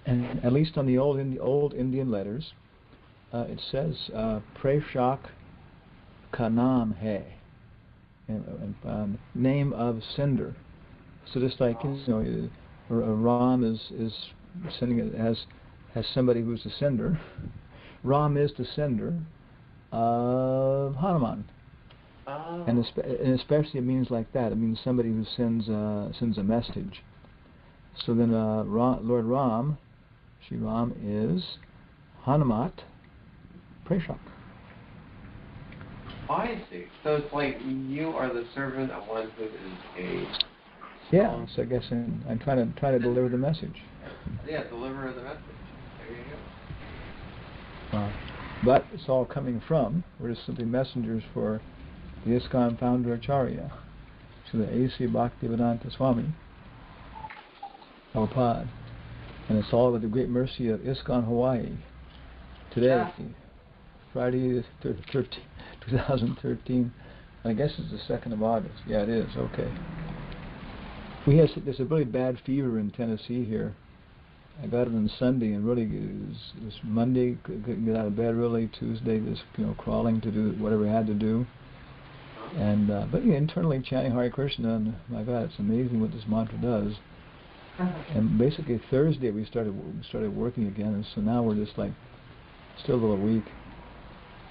And at least on the old Indian letters, it says Preshak Kanam Hai, name of sender. So just like Ram is sending it has somebody who's the sender. Ram is the sender of Hanuman. Oh. And especially it means like that. It means somebody who sends a message. So then Lord Ram, Shri Ram is Hanumat Preshak. Oh, I see. So it's like you are the servant of one who is a... Yeah, so I guess I'm trying to deliver the message. Yeah, deliver the message. There you go. But it's all coming from, we're just simply messengers for the ISKCON founder Acharya, so the A.C. Bhaktivedanta Swami Prabhupada. And it's all with the great mercy of ISKCON Hawaii. Today, Friday 2013, I guess it's the 2nd of August. Yeah, it is. Okay. There's a really bad fever in Tennessee here. I got it on Sunday, and really it was Monday, couldn't get out of bed really. Tuesday, just crawling to do whatever I had to do. And but internally chanting Hare Krishna, and my God, it's amazing what this mantra does. And basically Thursday we started working again, and so now we're just like still a little weak.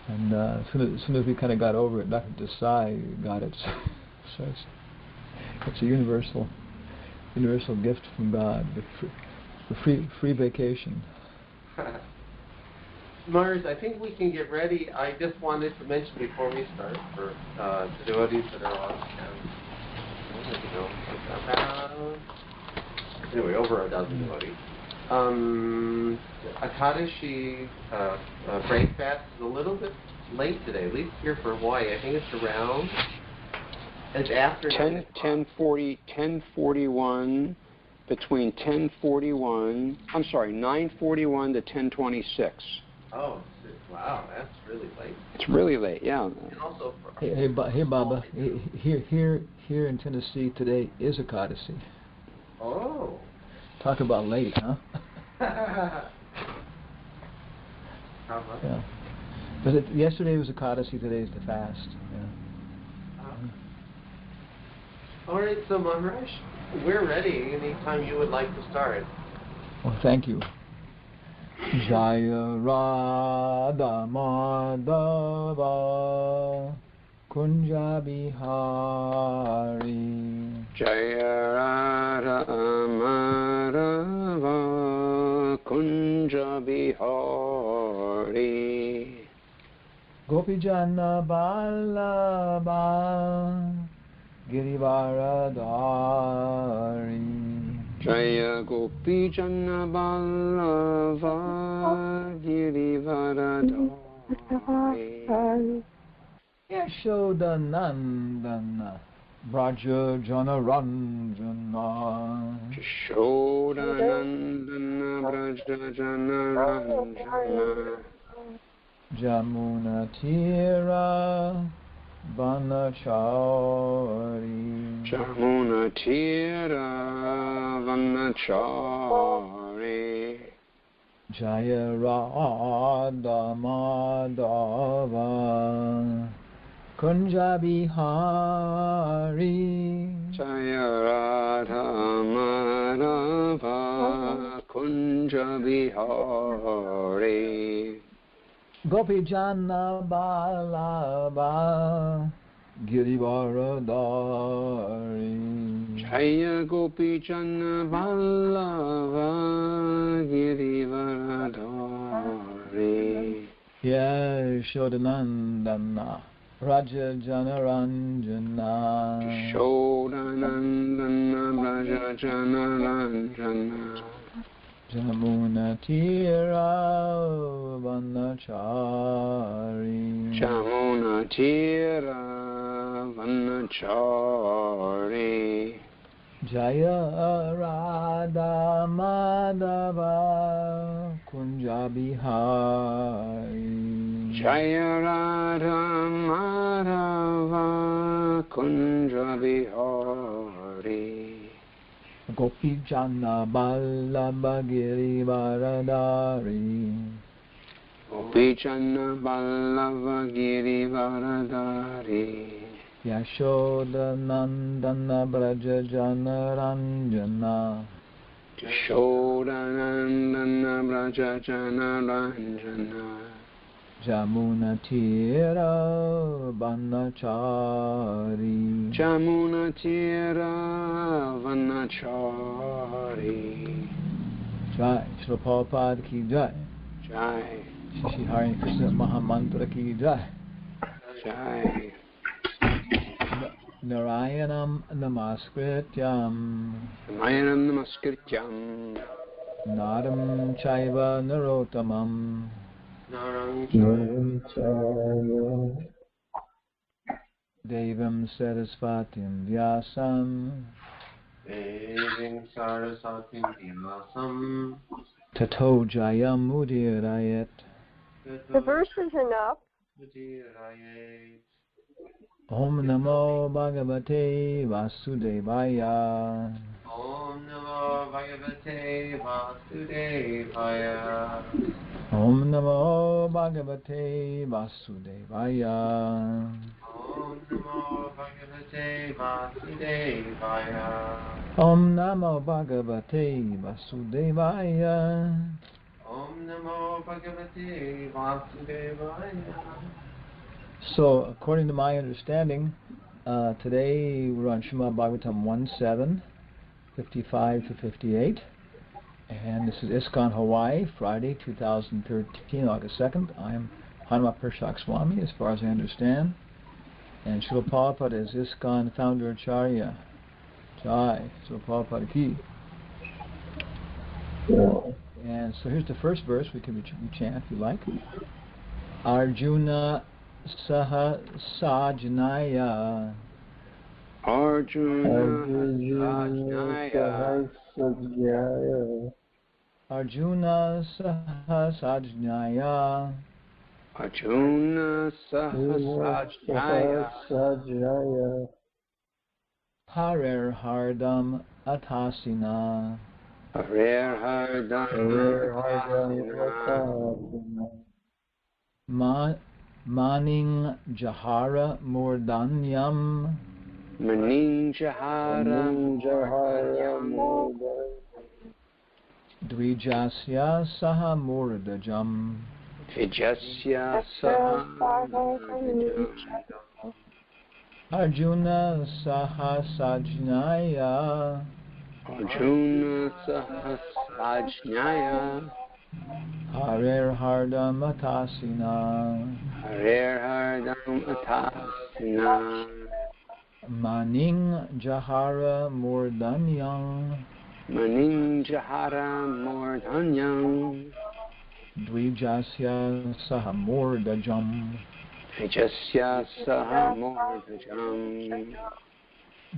And as soon as we kind of got over it, Dr. Desai got it. So it's a universal gift from God, the free vacation. Mars, I think we can get ready. I just wanted to mention before we start for the devotees that are on. Anyway, over a dozen devotees. Akadashi break fast is a little bit late today, at least here for Hawaii. I think it's around. It's after 10:41 between 10:41. I'm sorry, 9:41 to 10:26. Oh, wow, that's really late. It's really late, yeah. And also Hey, Baba, here in Tennessee today is Ekadasi. Oh. Talk about late, huh? How much? Yeah. But yesterday was Ekadasi, today is the fast. Yeah. All right, so Maharaj, we're ready anytime you would like to start. Well, thank you. Jaya Radha Madhava Kunja Bihari. Jaya Radha Madhava Kunja Bihari. Gopijana Vallabha Girivaradhari. Jaya Gopi Jana Vallabha Girivaradhari. Yashoda Nandana Braja Jana Ranjana. Yashoda Nandana Braja Jana Ranjana. Jamuna Tira Vanachari. Jamuna Tira Vanachari. Jaya Radha Madhava Kunja Bihari. Jaya Radha Madhava Kunja Bihari. Gopijana Vallabha Girivaradhari. Jaya Gopi Jana Vallabha Girivaradhari. Yashodanandana Raja Jana Ranjana. Yashodanandana Raja Jana Ranjana. Jamuna Tira Vanachari. Jamuna Tira Vanachari. Jaya Radha Madhava Kunja Bihari. Jaya Radha Madhava Kunja Bihari. Gopijana Ballabhagiri Varadari Gopijana Ballava Girivaradari Yashoda Nandana Braja Janaranjana Yashodanandana Braja Janaranjana Jamuna Tira Vanachari Jamuna Tira Vanachari Jai Srila Prabhupada ki Jai Jai Shri Hari Krishna Mahamantra ki Jai Jai Narayanam Namaskrityam Namayanam Namaskrityam Naram Chaiva Narottamam Devam Sarasvatim Vyasam Devim Saraswatim Vyasam Tato Jayam Udirayat. The verses enough. Om Namo Bhagavate Vasudevaya. Om Namo Bhagavate Vasudevaya. Om Namo Bhagavate Vasudevaya. Om Namo Bhagavate Vasudevaya. Om Namo Bhagavate Vasudevaya. Om Namo Bhagavate Vasudevaya. So, according to my understanding, today we're on Srimad Bhagavatam 1.7, 55 to 58. And this is ISKCON Hawaii, Friday, 2013, August 2nd. I am Hanuma Pershak Swami, as far as I understand. And Srila Prabhupada is ISKCON founder Acharya. Jai, Srila Prabhupada ki. And so here's the first verse, we can chant if you like. Arjuna Saha Sajnaya. Arjuna Sajnaya Arjuna Saha Sajnaya. Arjuna Sahasrajnaya Harer Hardam Atasina. Harer Hardam Maning Jahara Murdanyam. Maning Jahara Dvijasya Saha Murdajam. Vijasya Saha Arjuna Saha Sajnaya. Arjuna Sahasrajnaya Harer Hardam Atasina. Harer Hardam Atasina Maning Jahara Murdanyam. Maning Jahara Murdanyam Dvijasya Saha Murdajam. Vijasya Saha Murdajam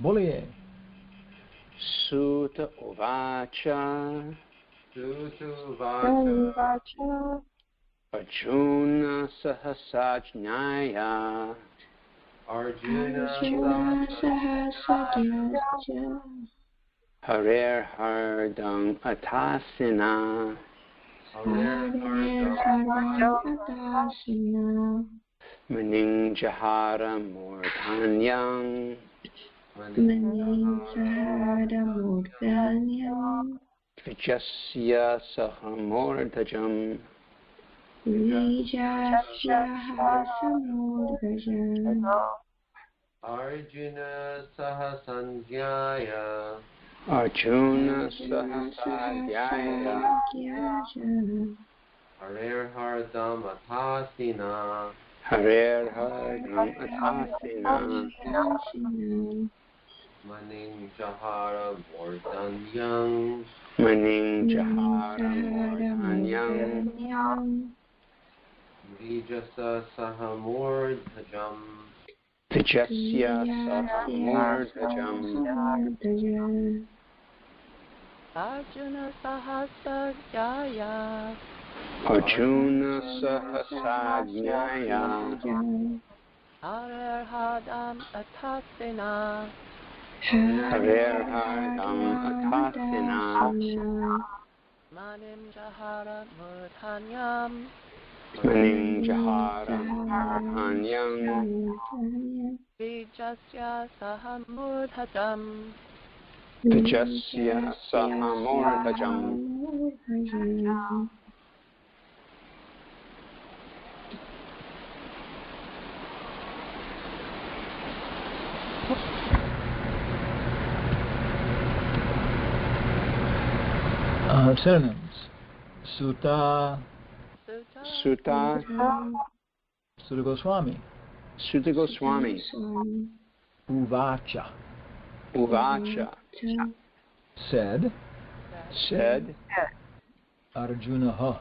Boliye. Sutta Uvacha Sutuvacha Arjuna Sahasrajnaya Arjuna Sahasrajnaya Harer Hardam Atasina Atasina Maning Jahara Murdanyam Maning Jahara Murdanyam Vijasya Saha Murdajam Vijasya Samurdajam Arjuna Sahasanjaya Arjuna Sahasrajnaya Harer Hardam Atasina Harer Hardam Atasina Maning Jahara Murdanyam Maning Jahara Murdanyam Vijasa Sahamurdhajam Vijasya Saha Murdajam Arjuna Sahasrajnaya Arjuna Sahasrajnaya Harer Hardam Atasina Harer Haram Atasina Manim Jahara Murthanyam Maning Jahara Anyam Vijasya Sahamurdhajam Vijasya Sahamordajam. Synonyms: Sutta, Sutta Sutta Sutta Goswami, Sutta Goswami Uvacha, Uvacha said, said Arjuna ha,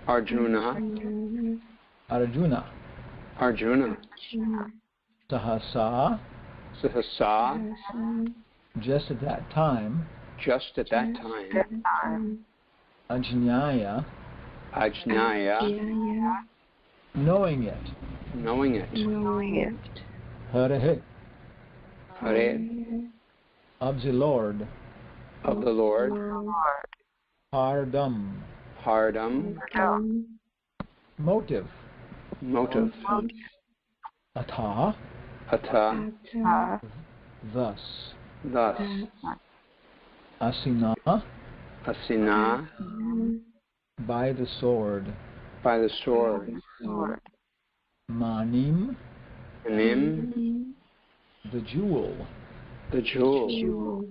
Arjuna Arjuna, Arjuna Sahasa, Sahasa just at that time, just at that time Ajnaya, Ajnaya knowing it, knowing it Hare Hare of the Lord, Hardam, Hardam motive, motive Atha, Ata thus, thus Asina, Asina by the sword, by the sword Manim, Anim the jewel, the jewel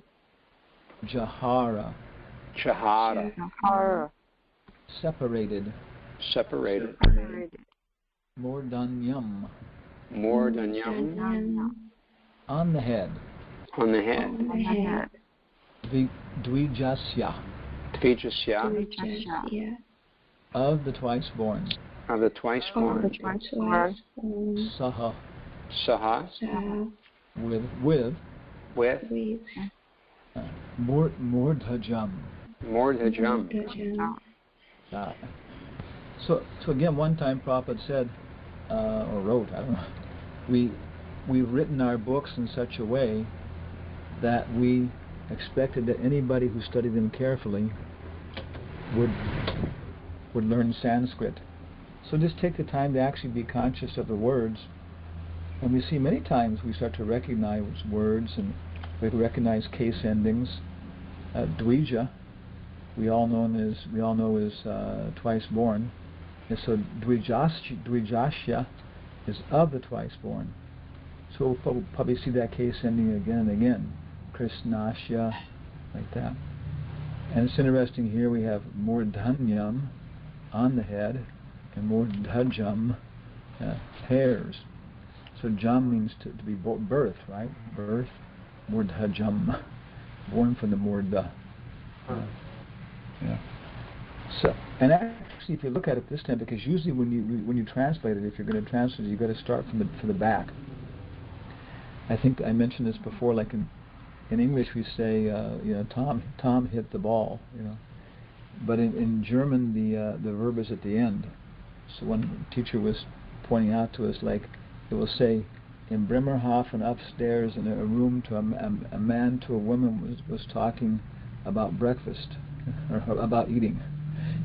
Jahara, Chahara separated, Mordanyam, Mordanyam on the head, on the head Dvijasya, Dvijasya of the twice born, of the twice born Saha, Saha with Mordhajam. Mordhajam. So again, one time Prabhupada said, or wrote, I don't know, we've written our books in such a way that we expected that anybody who studied them carefully would learn Sanskrit. So just take the time to actually be conscious of the words. And we see many times we start to recognize words, and we recognize case endings. Dvija, we all know is twice born. And so Dvijasya is of the twice born. So we'll probably see that case ending again and again. Krishnasya, like that. And it's interesting here we have Mordhanyam on the head and Mordhajam, hairs. So jam means to be birth, right? Birth, Mordhajam, born from the Mordha. Yeah. So, and actually, if you look at it this time, because usually when you translate it, if you're going to translate it, you've got to start from the back. I think I mentioned this before. Like in English, we say, Tom hit the ball, But in German, the verb is at the end. So one teacher was pointing out to us, like it will say, in Bremerhaven upstairs in a room, to a man to a woman was talking about breakfast or about eating.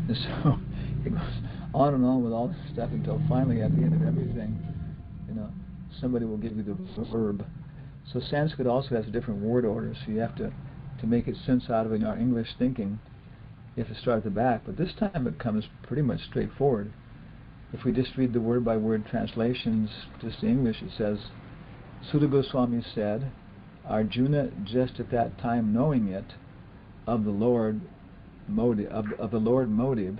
And so it goes on and on with all this stuff until finally, at the end of everything, somebody will give you the verb. So Sanskrit also has a different word order, so you have to make it sense out of our English thinking. You have to start at the back, but this time it comes pretty much straightforward. If we just read the word-by-word translations, just in English, it says, Sutta Goswami said, Arjuna, just at that time knowing it, of the Lord motive,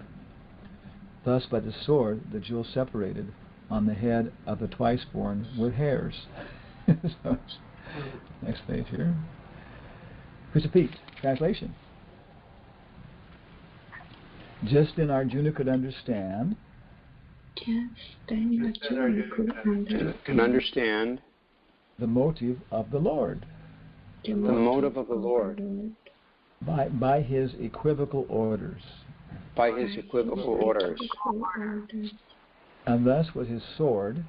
thus by the sword the jewel separated on the head of the twice born with hairs. So, next page here. Repeat. Translation. Just then Arjuna could understand. Can understand the motive of the Lord. The motive of the Lord. By his equivocal orders. By his equivocal orders. And thus with his sword.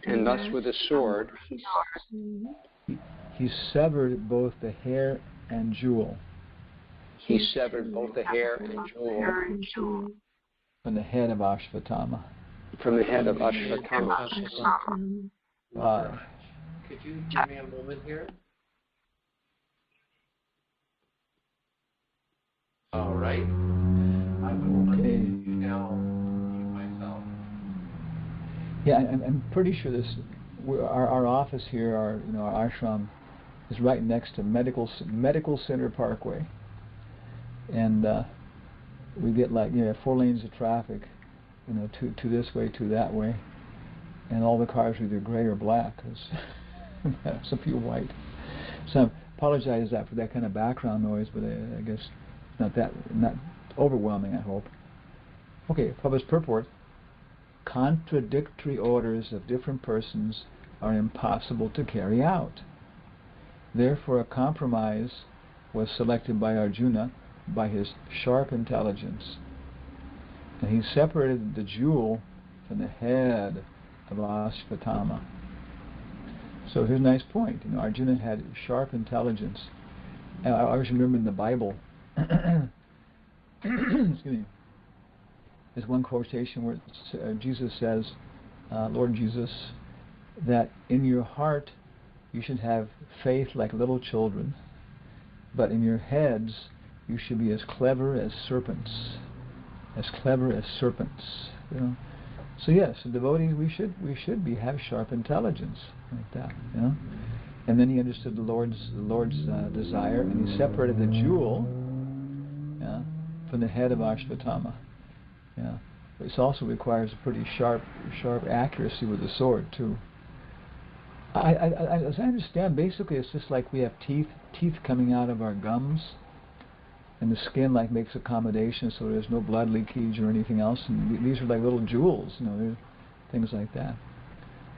And thus with his sword. he severed both the hair and jewel He severed both the hair and jewel from the head of Ashvatthama. from the head of Ashvatthama. Could you give me a moment here? All right. I would Okay. now mute myself. Yeah, I'm pretty sure this. Our office here, our ashram, is right next to Medical Center Parkway, and we get 4 lanes of traffic, to this way, to that way, and all the cars are either gray or black. There's some few white. So I apologize for that kind of background noise, but I guess not overwhelming, I hope. Okay, published purport. Contradictory orders of different persons are impossible to carry out. Therefore, a compromise was selected by Arjuna by his sharp intelligence. And he separated the jewel from the head of Ashvatthama. So here's a nice point. Arjuna had sharp intelligence. I always remember in the Bible, excuse me, there's one quotation where Jesus says, Lord Jesus, that in your heart you should have faith like little children, but in your heads you should be as clever as serpents. As clever as serpents. So yes, devotees, we should have sharp intelligence like that. And then he understood the Lord's desire, and he separated the jewel from the head of Ashvatthama. This also requires a pretty sharp accuracy with the sword too. As I understand, basically it's just like we have teeth coming out of our gums, and the skin makes accommodation so there's no blood leakage or anything else. And these are like little jewels, things like that.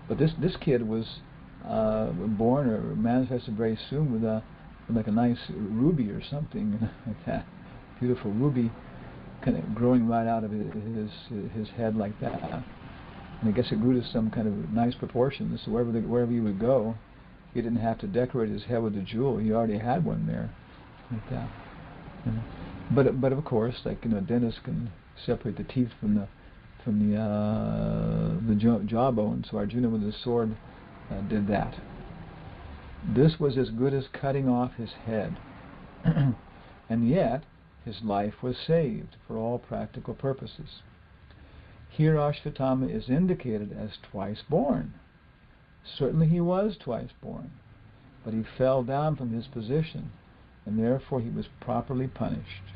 But this kid was born or manifested very soon with a nice ruby or something like that, beautiful ruby, kind of growing right out of his head like that. And I guess it grew to some kind of nice proportions. So wherever he would go, he didn't have to decorate his head with a jewel. He already had one there, like that. But of course, dentists can separate the teeth from the jawbone. So Arjuna with his sword did that. This was as good as cutting off his head, and yet his life was saved for all practical purposes. Here Ashvatthama is indicated as twice born. Certainly he was twice born, but he fell down from his position, and therefore he was properly punished.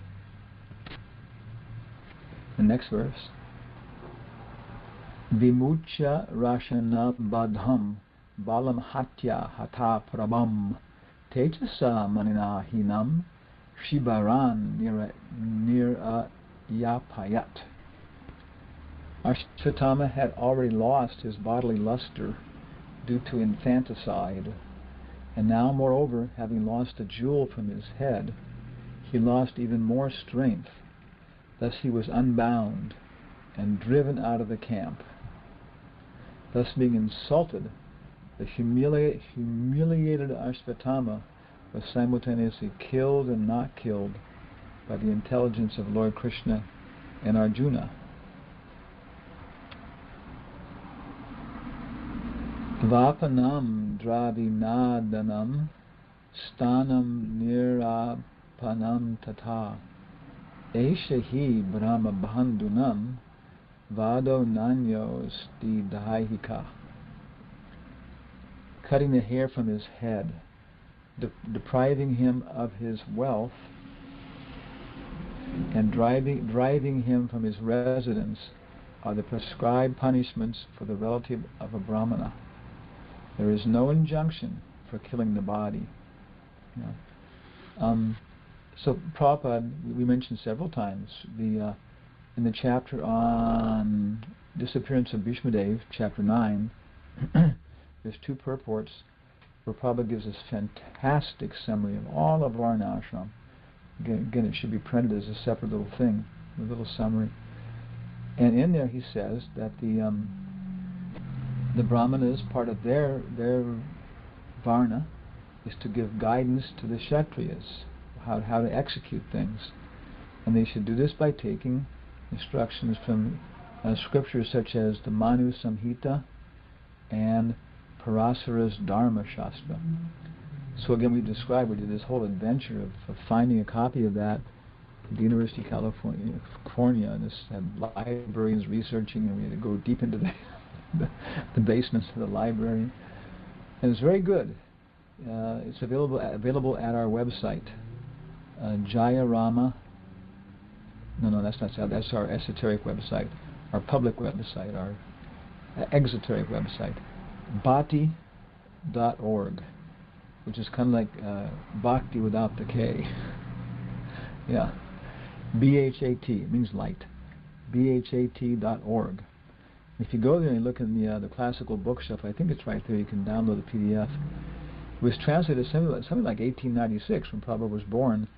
The next verse. Vimucha rashana badham balam hatya hata prabham tejasa manina hinam shibaran nirayapayat. Ashvatthama had already lost his bodily luster due to infanticide, and now, moreover, having lost a jewel from his head, he lost even more strength. Thus he was unbound and driven out of the camp. Thus being insulted, the humiliated Ashvatthama was simultaneously killed and not killed by the intelligence of Lord Krishna and Arjuna. Vapanam dravinadanam stanam nirapanam tata eshahi brahma bandhunam vado nanyo stidahika. Cutting the hair from his head, depriving him of his wealth, and driving him from his residence are the prescribed punishments for the relative of a brahmana. There is no injunction for killing the body. So Prabhupada, we mentioned several times, in the chapter on disappearance of Bhishmadev, chapter 9, there's 2 purports where Prabhupada gives us fantastic summary of all of Varna Ashram. Again, it should be printed as a separate little thing, a little summary. And in there he says that the brahmanas, part of their varna, is to give guidance to the Kshatriyas, how to execute things. And they should do this by taking instructions from scriptures such as the Manu Samhita and Parasara's Dharma Shastra. So again, we did this whole adventure of finding a copy of that at the University of California, and this had librarians researching, and we had to go deep into the basements of the library. And it's very good. It's available at our website, Jayarama. No, that's not. That's our esoteric website, our public website, our exoteric website, bhati.org, which is kind of like bhakti without the K. Yeah, BHAT, it means light. BHAT.org. If you go there and look in the classical bookshelf, I think it's right there. You can download the PDF. It was translated something like 1896 when Prabhupada was born,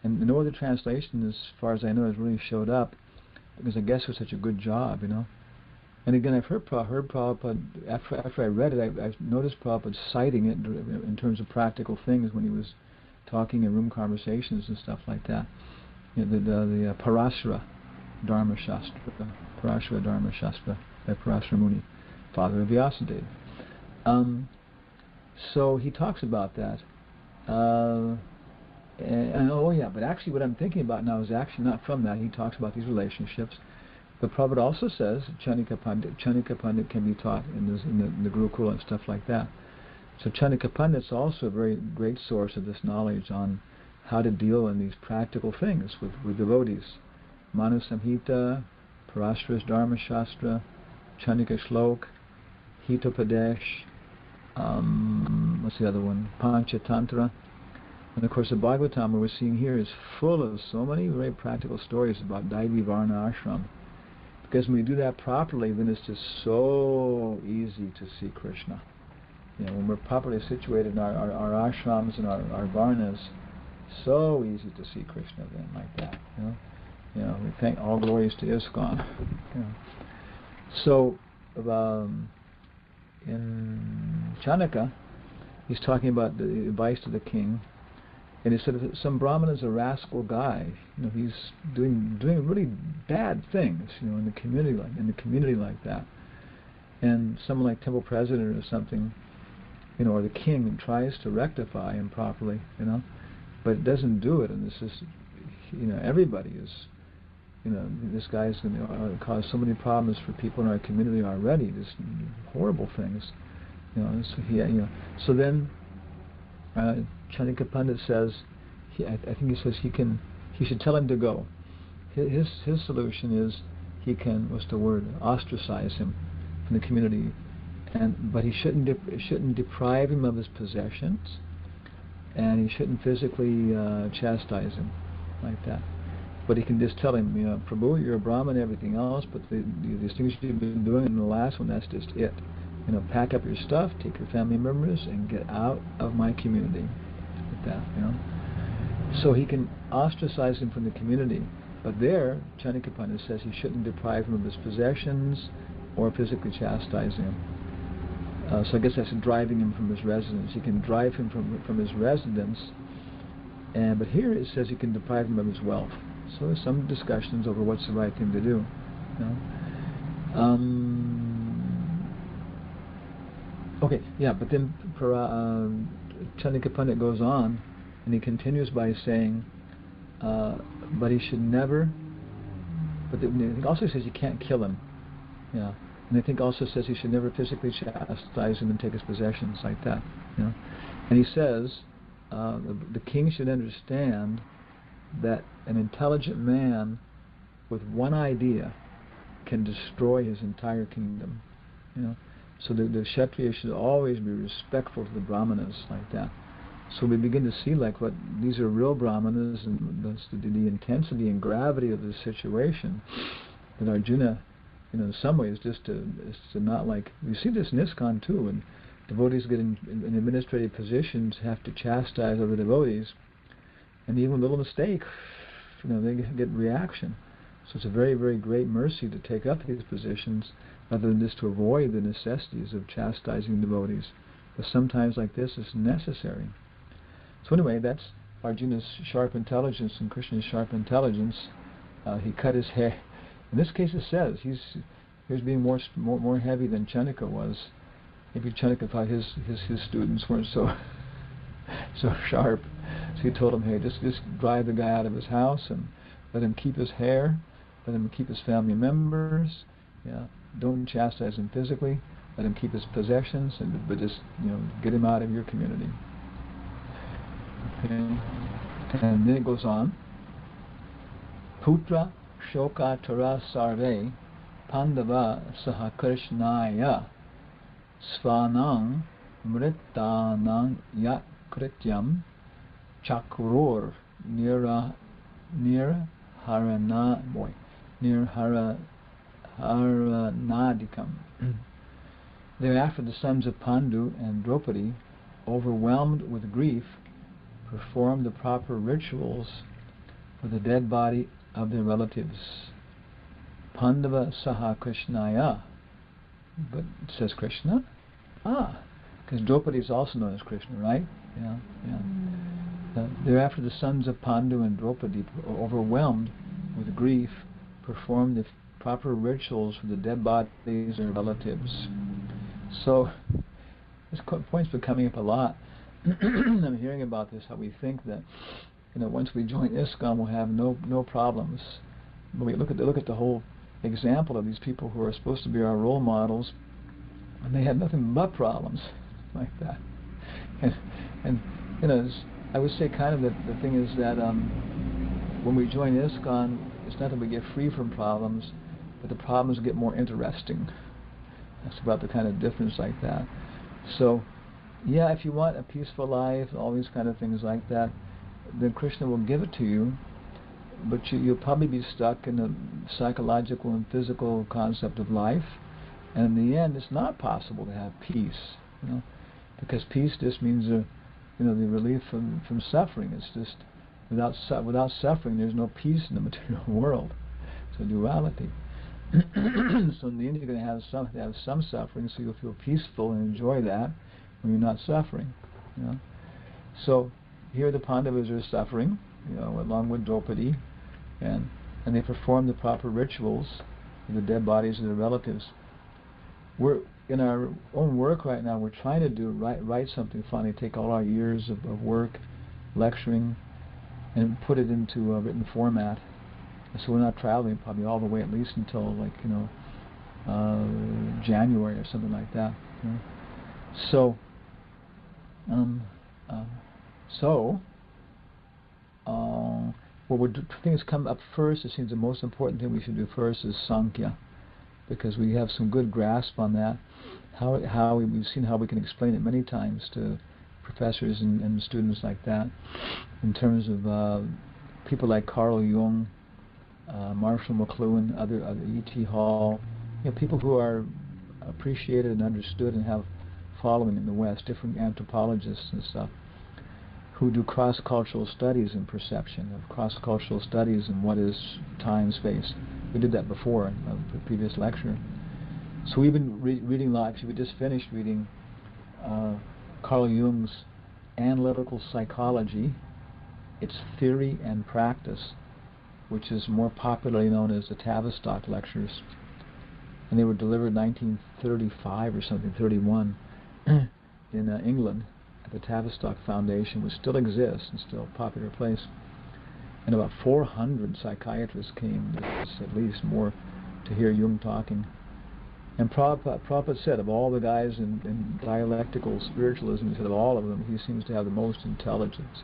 and no other translation, as far as I know, has really showed up, because I guess it was such a good job, you know. And again, I've heard Prabhupada, after I read it, I noticed Prabhupada citing it in terms of practical things when he was talking in room conversations and stuff like that. You know, the Parasara Dharma Shastra, Parasara Dharma Shastra by Parasara Muni, father of Vyasadeva. So he talks about that. And oh yeah, but actually what I'm thinking about now is actually not from that. He talks about these relationships. But Prabhupada also says Chanika Pandit can be taught in the Gurukula and stuff like that. So Chanika Pandit is also a very great source of this knowledge on how to deal in these practical things with devotees. Manu Samhita, Parasara's Dharma Shastra, Chanika Shlok, Hitopadesh, what's the other one? Panchatantra. And of course the Bhagavatam we're seeing here is full of so many very practical stories about Daivi Varna Ashram. Because when we do that properly, then it's just so easy to see Krishna. You know, when we're properly situated in our ashrams and our varnas, so easy to see Krishna then like that. You know, we thank all glories to ISKCON. You know. So in Chanaka, he's talking about the advice to the king. And he said that some Brahman is a rascal guy. You know, he's doing really bad things. You know, in the community like that. And someone like temple president or something, you know, or the king tries to rectify him properly. You know, but it doesn't do it. And this is, you know, everybody is. You know, this guy's going to cause so many problems for people in our community already. Just horrible things. You know, so then. Chanika Pandit says, I think he says he should tell him to go. His solution is he can, what's the word, ostracize him from the community, but he shouldn't deprive him of his possessions, and he shouldn't physically chastise him like that. But he can just tell him, you know, Prabhu, you're a Brahmin and everything else, but these things you've been doing in the last one, that's just it. You know, pack up your stuff, take your family members, and get out of my community. Like that, you know. So he can ostracize him from the community. But there, Chanika Pandit says he shouldn't deprive him of his possessions or physically chastise him. So I guess that's driving him from his residence. He can drive him from his residence, but here it says he can deprive him of his wealth. So there's some discussions over what's the right thing to do. You know. Okay, yeah, but then Chanika Pandit goes on, and he continues by saying, but he should never, but it also says you can't kill him, yeah, and I think also says he should never physically chastise him and take his possessions like that, you know, and he says the king should understand that an intelligent man with one idea can destroy his entire kingdom, you know. So the Kshatriya should always be respectful to the Brahmanas like that. So we begin to see like what these are real Brahmanas, and the intensity and gravity of the situation. That Arjuna, you know, in some ways, is to not like, we see this in ISKCON too, when devotees get in administrative positions, have to chastise other devotees, and even a little mistake, you know, they get reaction. So it's a very, very great mercy to take up these positions, rather than just to avoid the necessities of chastising devotees. But sometimes like this is necessary. So anyway, that's Arjuna's sharp intelligence and Krishna's sharp intelligence. He cut his hair. In this case, it says he was being more heavy than Chanaka was. Maybe Chanaka thought his students weren't so sharp, so he told him, hey, just drive the guy out of his house and let him keep his hair, let him keep his family members. Yeah, don't chastise him physically. Let him keep his possessions, but just get him out of your community. Okay. And then it goes on. Putra shoka tara sarve pandava saha krishnaya svanang mrittanang yak krityam chakror nirharanadikam. Thereafter the sons of Pandu and Draupadi, overwhelmed with grief, performed the proper rituals for the dead body of their relatives. Pandava Saha Krishnaya. But it says Krishna? Because Draupadi is also known as Krishna, right? Yeah. Thereafter the sons of Pandu and Draupadi, overwhelmed with grief, performed the proper rituals for the dead bodies of their relatives. So this point's been coming up a lot. I'm hearing about this, how we think that once we join ISKCON we'll have no problems. But we look at the whole example of these people who are supposed to be our role models, and they had nothing but problems like that. And I would say kind of the thing is that when we join ISKCON, it's not that we get free from problems, but the problems get more interesting. That's about the kind of difference like that. So, yeah, if you want a peaceful life, all these kind of things like that, then Krishna will give it to you, but you'll probably be stuck in the psychological and physical concept of life, and in the end, it's not possible to have peace, because peace just means the relief from suffering. It's just without suffering, there's no peace in the material world. It's a duality. So in the end, you're going to have some suffering, so you'll feel peaceful and enjoy that when you're not suffering. So here the Pandavas are suffering, along with Draupadi, and they perform the proper rituals for the dead bodies of their relatives. We're in our own work right now. We're trying to write something funny, take all our years of work, lecturing, and put it into a written format. So we're not traveling probably all the way at least until January or something like that. So what things come up first. It seems the most important thing we should do first is Sankhya, because we have some good grasp on that. We've seen how we can explain it many times to professors and students like that, in terms of people like Carl Jung, Marshall McLuhan, other E.T. Hall, people who are appreciated and understood and have following in the West, different anthropologists and stuff, who do cross-cultural studies in perception, of cross-cultural studies in what is time, space. We did that before in a previous lecture. So we've been reading actually we just finished reading Carl Jung's Analytical Psychology, its Theory and Practice, which is more popularly known as the Tavistock Lectures. And they were delivered in 1935 or something, 31, in England, at the Tavistock Foundation, which still exists and still a popular place. And about 400 psychiatrists came, at least more, to hear Jung talking. And Prabhupada said, of all the guys in dialectical spiritualism, he said of all of them, he seems to have the most intelligence.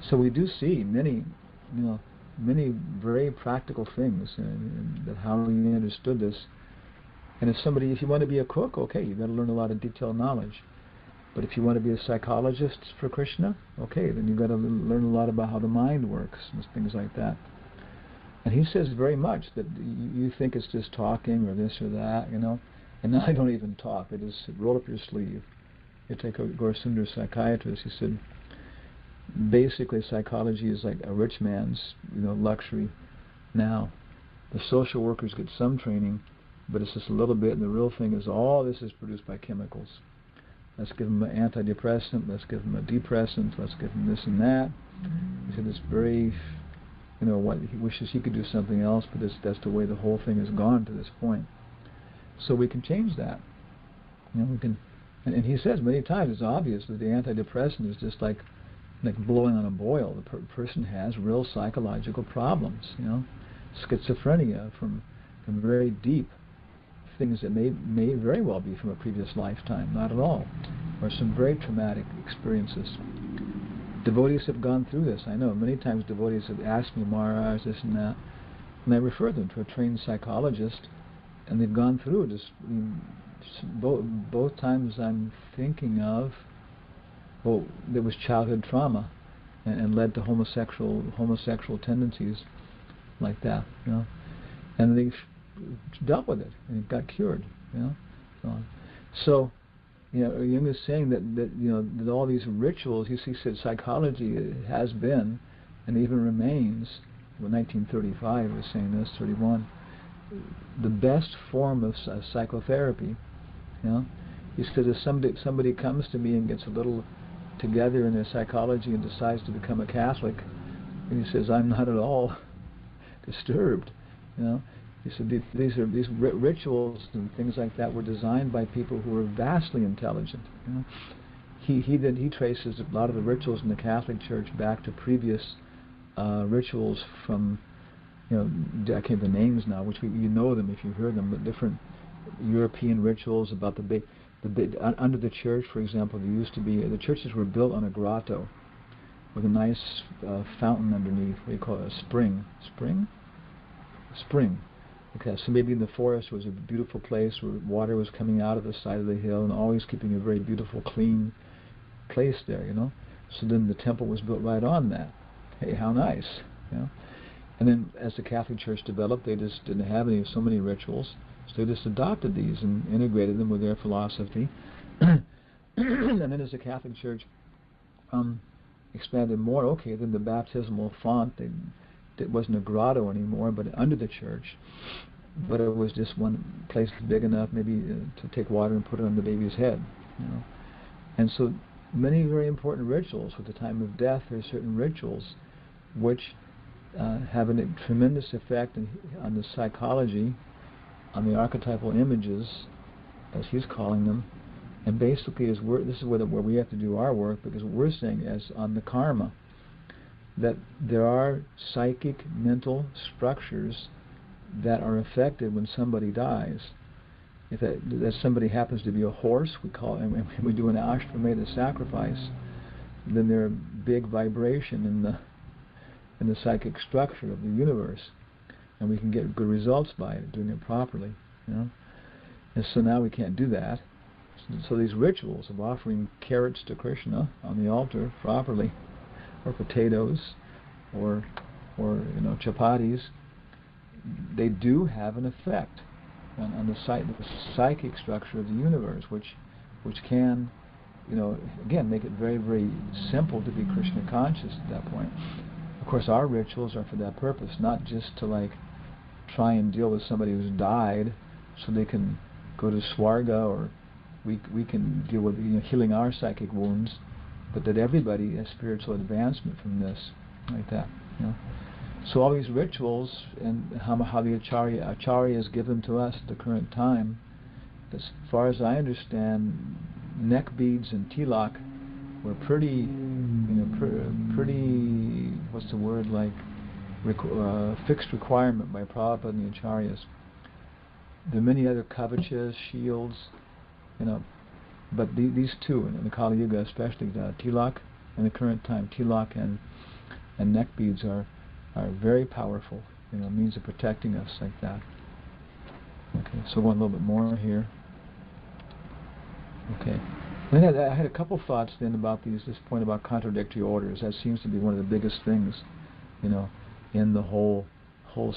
So we do see many very practical things, that how he understood this. And if you want to be a cook, okay, you've got to learn a lot of detailed knowledge. But if you want to be a psychologist for Krishna, okay, then you've got to learn a lot about how the mind works and things like that. And he says very much that you think it's just talking or this or that, and I don't even talk. I just roll up your sleeve. You take a Gaurasundar psychiatrist, he said, basically psychology is like a rich man's luxury now. The social workers get some training, but it's just a little bit, and the real thing is all this is produced by chemicals. let's give him an antidepressant, let's give him a depressant, let's give him this and that. He said it's very, what he wishes he could do something else, but that's the way the whole thing has gone to this point. So we can change that. We can, and he says many times it's obvious that the antidepressant is just like blowing on a boil. The person has real psychological problems, schizophrenia from very deep things that may very well be from a previous lifetime, not at all, or some very traumatic experiences. Devotees have gone through this. I know many times devotees have asked me, Maharaj, this and that, and I refer them to a trained psychologist, and they've gone through this. Both times I'm thinking of, there was childhood trauma, and led to homosexual tendencies like that, and they dealt with it and it got cured, So, Jung is saying that all these rituals, he said psychology has been and even remains. 1935 was saying this, 31, the best form of psychotherapy. He said if somebody comes to me and gets a little together in their psychology and decides to become a Catholic, and he says I'm not at all disturbed. He said these rituals and things like that were designed by people who were vastly intelligent. He traces a lot of the rituals in the Catholic Church back to previous rituals from, I can't remember the names now, which you know them if you hear them, but different European rituals about under the church, for example. There used to be, the churches were built on a grotto with a nice fountain underneath. What do you call it? A spring. Spring. Okay, so maybe in the forest was a beautiful place where water was coming out of the side of the hill, and always keeping a very beautiful, clean place there, So then the temple was built right on that. Hey, how nice, And then as the Catholic Church developed, they just didn't have so many rituals, so they just adopted these and integrated them with their philosophy. And then as the Catholic Church expanded more, okay, then the baptismal font, it wasn't a grotto anymore, but under the church. But it was just one place big enough maybe to take water and put it on the baby's head. And so many very important rituals. At the time of death, there are certain rituals which have a tremendous effect on the psychology, on the archetypal images, as he's calling them. And basically, this is where we have to do our work, because what we're saying is on the karma, that there are psychic, mental structures that are affected when somebody dies. If that somebody happens to be a horse, we do an Ashvamedha sacrifice, then there are big vibration in the psychic structure of the universe, and we can get good results by it, doing it properly. And so now we can't do that. So these rituals of offering carrots to Krishna on the altar properly, or potatoes, or chapatis, they do have an effect on the psychic structure of the universe, which can, again, make it very, very simple to be Krishna conscious at that point. Of course, our rituals are for that purpose, not just to try and deal with somebody who's died so they can go to Swarga, or we can deal with healing our psychic wounds, but that everybody has spiritual advancement from this, like that. So all these rituals and how the acharyas give them to us at the current time, as far as I understand, neck beads and tilak were pretty, what's the word, fixed requirement by Prabhupada and the acharyas. There are many other kavachas, shields, but these two, in the Kali Yuga especially, tilak, in the current time, tilak and neck beads are very powerful, means of protecting us like that. Okay, so one little bit more here. Okay, I had a couple thoughts then about this point about contradictory orders. That seems to be one of the biggest things, in the whole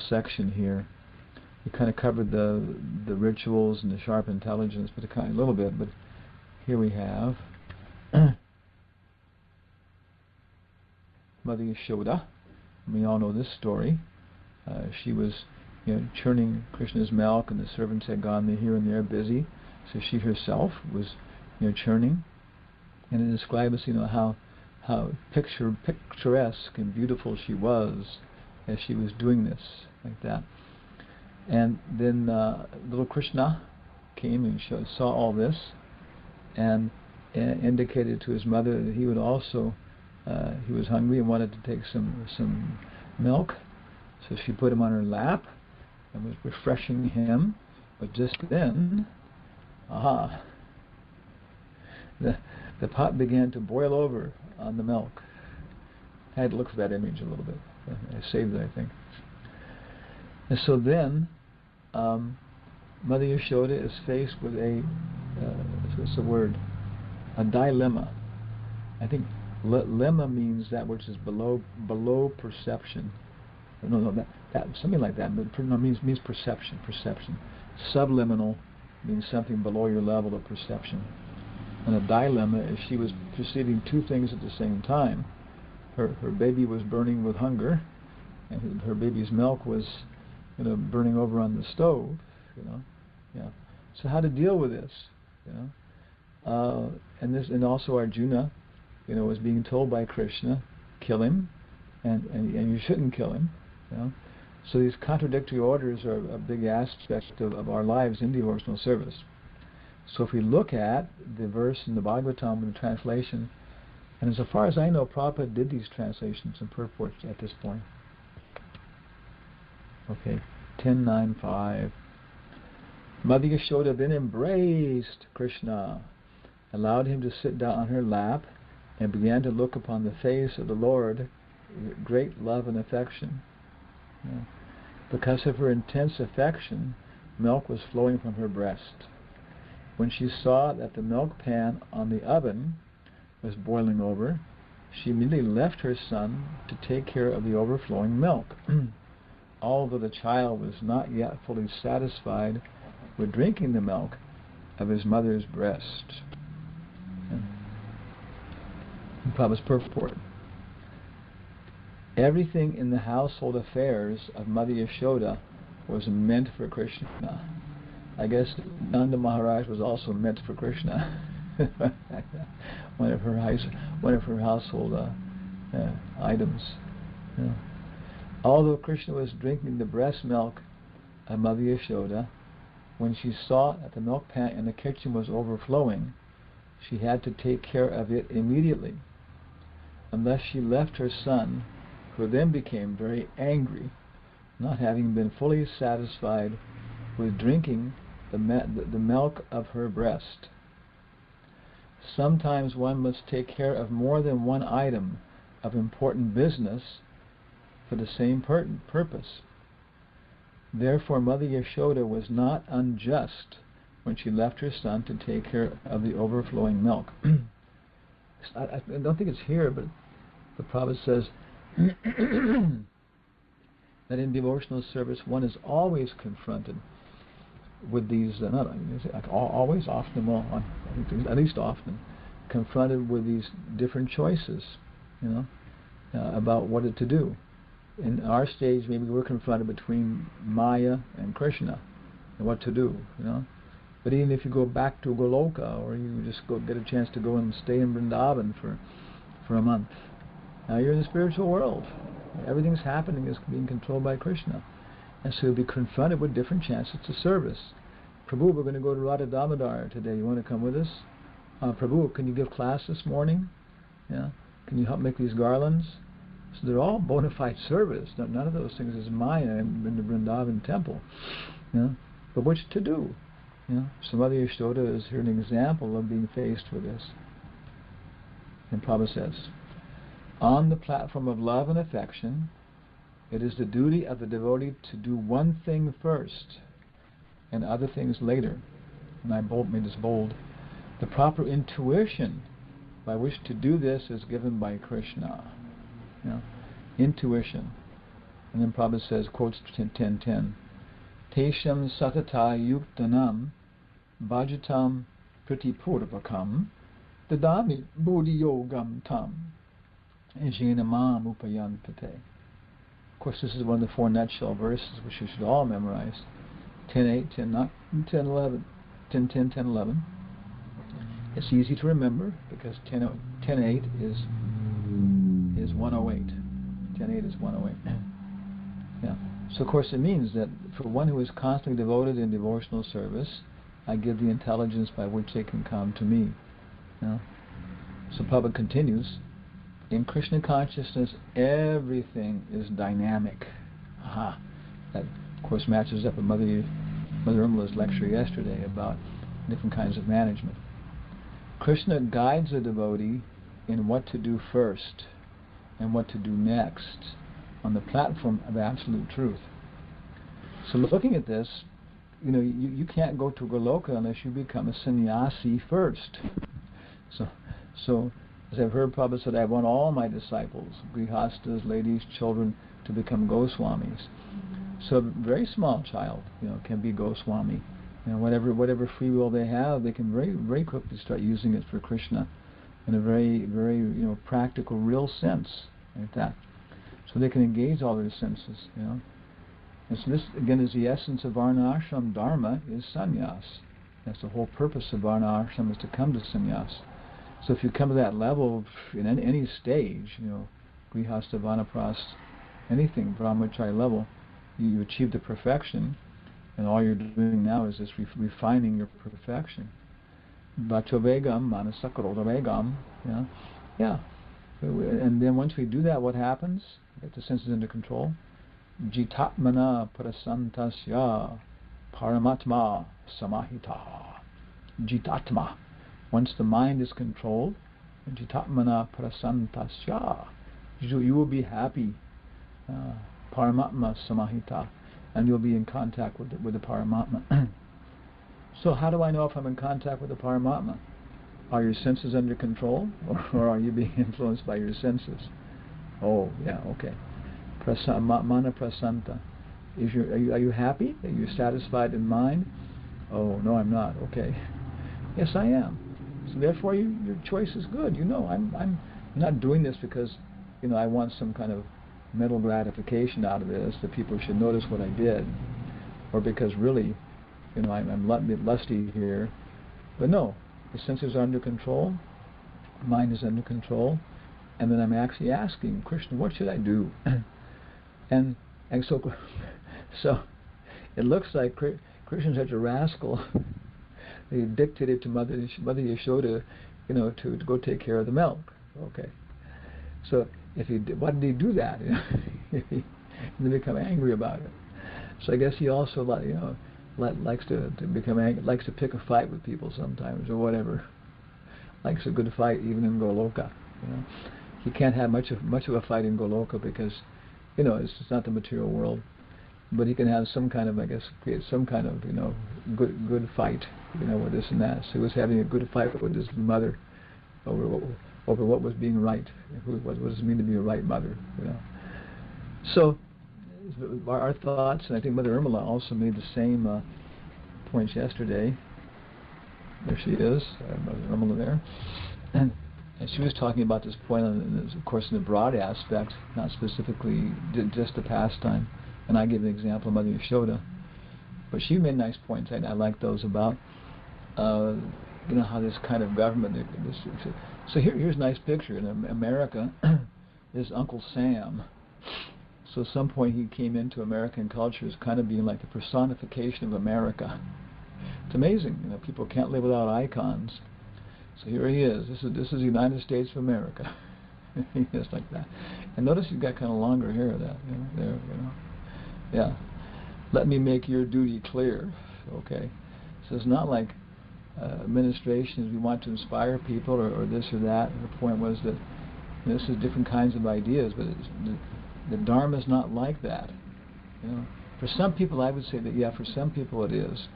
section here. We kind of covered the rituals and the sharp intelligence, but a little bit. But here we have Mother Yashoda. We all know this story. She was, churning Krishna's milk, and the servants had gone here and there busy. So she herself was, churning, and it describes, how picturesque and beautiful she was as she was doing this, like that. And then little Krishna came and saw all this, and indicated to his mother that he would also, he was hungry and wanted to take some milk. So she put him on her lap and was refreshing him. But just then, the pot began to boil over on the milk. I had to look for that image a little bit. I saved it, I think. And so then, Mother Yashoda is faced with what's the word? A dilemma. I think lemma means that which is below perception. No, that something like that. But no, means perception. Subliminal means something below your level of perception. And a dilemma is she was perceiving two things at the same time. Her baby was burning with hunger, and her baby's milk was, burning over on the stove. Yeah. So how to deal with this? And also Arjuna, was being told by Krishna, kill him, and you shouldn't kill him. So these contradictory orders are a big aspect of our lives in devotional service. So if we look at the verse in the Bhagavatam in the translation, and as far as I know, Prabhupada did these translations and purports at this point. Okay, 10.9.5. Mother Yashoda then embraced Krishna, allowed him to sit down on her lap, and began to look upon the face of the Lord with great love and affection. Because of her intense affection, milk was flowing from her breast. When she saw that the milk pan on the oven was boiling over, she immediately left her son to take care of the overflowing milk, although the child was not yet fully satisfied with drinking the milk of his mother's breast. And Prabhupada's purport. Everything in the household affairs of Mother Yashoda was meant for Krishna. I guess Nanda Maharaj was also meant for Krishna. one of her household items. Although Krishna was drinking the breast milk of Mother Yashoda, when she saw that the milk pan in the kitchen was overflowing, she had to take care of it immediately, unless she left her son, who then became very angry, not having been fully satisfied with drinking the milk of her breast. Sometimes one must take care of more than one item of important business for the same purpose. Therefore, Mother Yashoda was not unjust when she left her son to take care of the overflowing milk. I don't think it's here, but the Prabhupada says that in devotional service one is always confronted with these, always, often, well, I think at least often, confronted with these different choices, about what to do. In our stage, maybe we're confronted between Maya and Krishna, and what to do, But even if you go back to Goloka, or you just get a chance to go and stay in Vrindavan for a month, now you're in the spiritual world. Everything's happening is being controlled by Krishna. And so you'll be confronted with different chances to service. Prabhu, we're going to go to Radha Damodar today. You want to come with us? Prabhu, can you give class this morning? Yeah. Can you help make these garlands? So they're all bona fide service. None of those things is Maya in the Vrindavan temple. But which to do? So Mother Yashoda is here an example of being faced with this. And Prabhupada says, on the platform of love and affection, it is the duty of the devotee to do one thing first and other things later. And I made this bold. The proper intuition by which to do this is given by Krishna. Intuition. And then Prabhupada says, quotes 10:10, Tesham satata yuktanam bhajatam pratipurvakam dadami bodhi yogam tam jena mam upayantate. Of course, this is one of the 4 nutshell verses which you should all memorize. 10:8, 10:11. It's easy to remember because 10:8 is 108. 10:8 is 108. Yeah. So of course it means that for one who is constantly devoted in devotional service, I give the intelligence by which they can come to me. You know? So Prabhupada continues, in Krishna consciousness everything is dynamic. Aha. That of course matches up with Mother Urmila's lecture yesterday about different kinds of management. Krishna guides the devotee in what to do first and what to do next on the platform of absolute truth. So looking at this, you can't go to Goloka unless you become a sannyasi first. So as I've heard Prabhupada said, I want all my disciples, grihastas, ladies, children, to become Goswamis. So a very small child, can be Goswami. Whatever free will they have, they can very, very quickly start using it for Krishna in a very, very, practical, real sense, like that. So they can engage all their senses, And so this, again, is the essence of Varna Ashram. Dharma is sannyas. That's the whole purpose of Varna Ashram, is to come to sannyas. So if you come to that level in any stage, grihastha, vanaprastha, anything, brahmacharya level, you achieve the perfection, and all you're doing now is just refining your perfection. Vachovegam, manasakarodavegam, yeah. And then once we do that, what happens? Get the senses under control. Jitatmana prasantasya paramatma samahita. Jitatma. Once the mind is controlled, jitatmana prasantasya, you will be happy. Paramatma samahita, and you'll be in contact with the Paramatma. So how do I know if I'm in contact with the Paramatma? Are your senses under control, or are you being influenced by your senses? Oh, yeah, okay. Mana prasanta. Are you happy? Are you satisfied in mind? Oh, no, I'm not. Okay. Yes, I am. So therefore, your choice is good. I'm not doing this because, I want some kind of mental gratification out of this, that people should notice what I did, or because really, I'm lusty here. But no, the senses are under control, mind is under control, and then I'm actually asking Krishna, what should I do? and so it looks like Krishna's such a rascal. He dictated to Mother Yashoda, to go take care of the milk. Okay, so why did he do that? And they become angry about it. So I guess he also, likes to become angry, likes to pick a fight with people sometimes, or whatever. Likes a good fight even in Goloka. He can't have much of a fight in Goloka because, it's not the material world. But he can have some kind of, create some kind of, good fight, with this and that. So he was having a good fight with his mother over what was being right, what does it mean to be a right mother, So our thoughts, and I think Mother Urmila also made the same points yesterday. There she is, Mother Urmila there, and she was talking about this point, of course, in the broad aspect, not specifically just the pastime. And I give an example of Mother Yashoda, but she made nice points. I like those about how this kind of government. So here's a nice picture. In America, is Uncle Sam. So at some point he came into American culture as kind of being like the personification of America. It's amazing. People can't live without icons. So here he is. This is the United States of America. Just like that. And notice he's got kind of longer hair. There. Yeah. Let me make your duty clear. Okay. So it's not like administrations, we want to inspire people or this or that. The point was that this is different kinds of ideas, but the Dharma is not like that. For some people, I would say that for some people it is.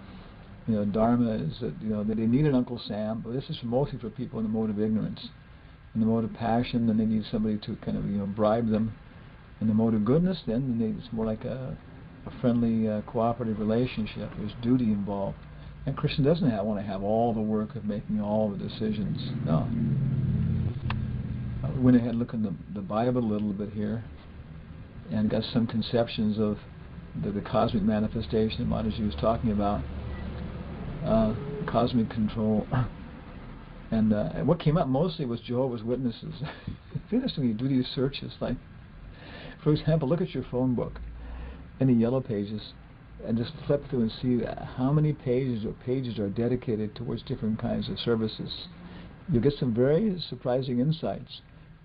Dharma is that that they need an Uncle Sam, but this is mostly for people in the mode of ignorance, in the mode of passion. Then they need somebody to kind of bribe them. In the mode of goodness, then it's more like a friendly, cooperative relationship. There's duty involved. And Krishna doesn't want to have all the work of making all the decisions. No. I went ahead and looked in the Bible a little bit here and got some conceptions of the cosmic manifestation that Mataji was talking about. Cosmic control. And what came up mostly was Jehovah's Witnesses. It's interesting when you do these searches. Like, for example, look at your phone book, in the yellow pages, and just flip through and see how many pages are dedicated towards different kinds of services. You'll get some very surprising insights,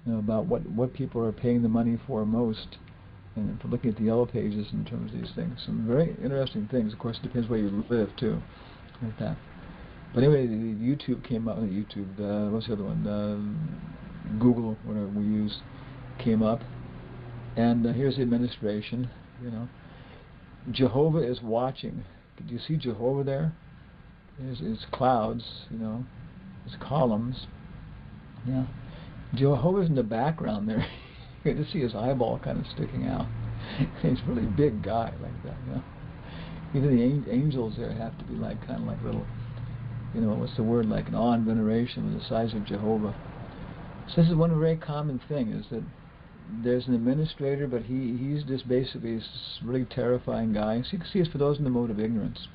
about what people are paying the money for most, and for looking at the yellow pages in terms of these things. Some very interesting things. Of course, it depends where you live too, like that. But anyway, YouTube came up. What's the other one? Google, whatever we use, came up, and here's the administration. Jehovah is watching. Do you see Jehovah there? It's clouds. It's columns. Yeah, Jehovah's in the background there. You can just see his eyeball kind of sticking out. He's a really big guy like that. Even the angels there have to be kind of like little. What's the word, like an awe and veneration with the size of Jehovah. So this is one very common thing, is that there's an administrator, but he's just basically this really terrifying guy. So you can see it's for those in the mode of ignorance.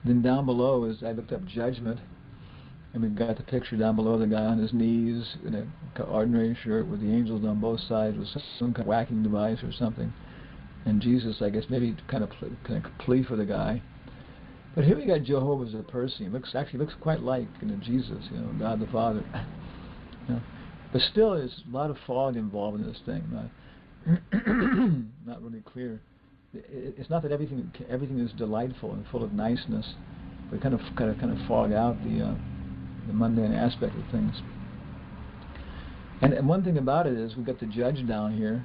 Then down below is, I looked up judgment, and we've got the picture down below, the guy on his knees in an ordinary shirt with the angels on both sides with some kind of whacking device or something. And Jesus, I guess, maybe kind of plea for the guy. But here we got Jehovah as a person. He actually looks quite like Jesus, God the Father. But still, there's a lot of fog involved in this thing. Not really clear. It's not that everything is delightful and full of niceness, but kind of fog out the mundane aspect of things. And one thing about it is we've got the judge down here,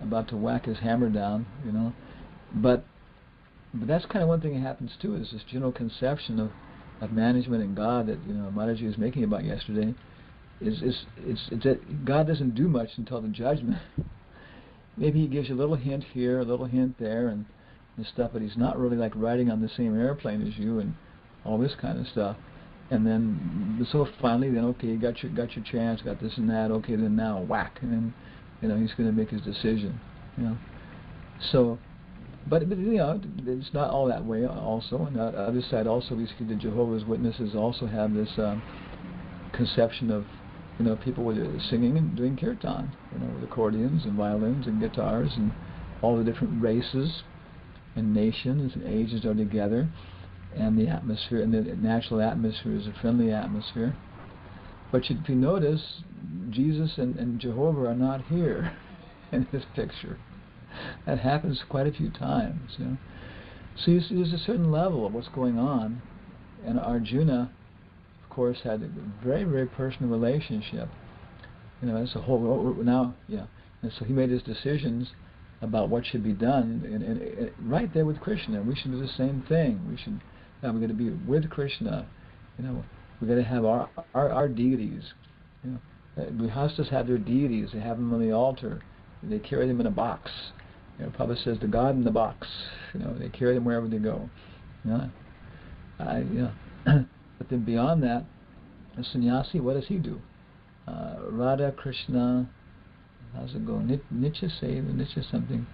about to whack his hammer down, but that's kind of one thing that happens too, is this general conception of management and God that Mataji was making about yesterday. It's that God doesn't do much until the judgment. Maybe he gives you a little hint here, a little hint there, and stuff, but he's not really like riding on the same airplane as you and all this kind of stuff. And then so finally, then okay, you got your chance, got this and that. Okay, then now whack, and then he's going to make his decision. So. But it's not all that way also. On the other side also, we see the Jehovah's Witnesses also have this conception of, people with singing and doing kirtan, with accordions and violins and guitars, and all the different races and nations and ages are together, and the atmosphere, and the natural atmosphere is a friendly atmosphere. But if you notice, Jesus and Jehovah are not here in this picture. That happens quite a few times. So you see, there's a certain level of what's going on, and Arjuna, of course, had a very, very personal relationship. That's a whole and so he made his decisions about what should be done, and right there with Krishna. We should do the same thing. We're going to be with Krishna. We're going to have our deities. The Hostas have their deities. They have them on the altar. They carry them in a box. Prabhupada says the God in the box. They carry them wherever they go. But then beyond that, a sannyasi, what does he do? Radha Krishna, how's it go? Nitya Seva, Nitya something.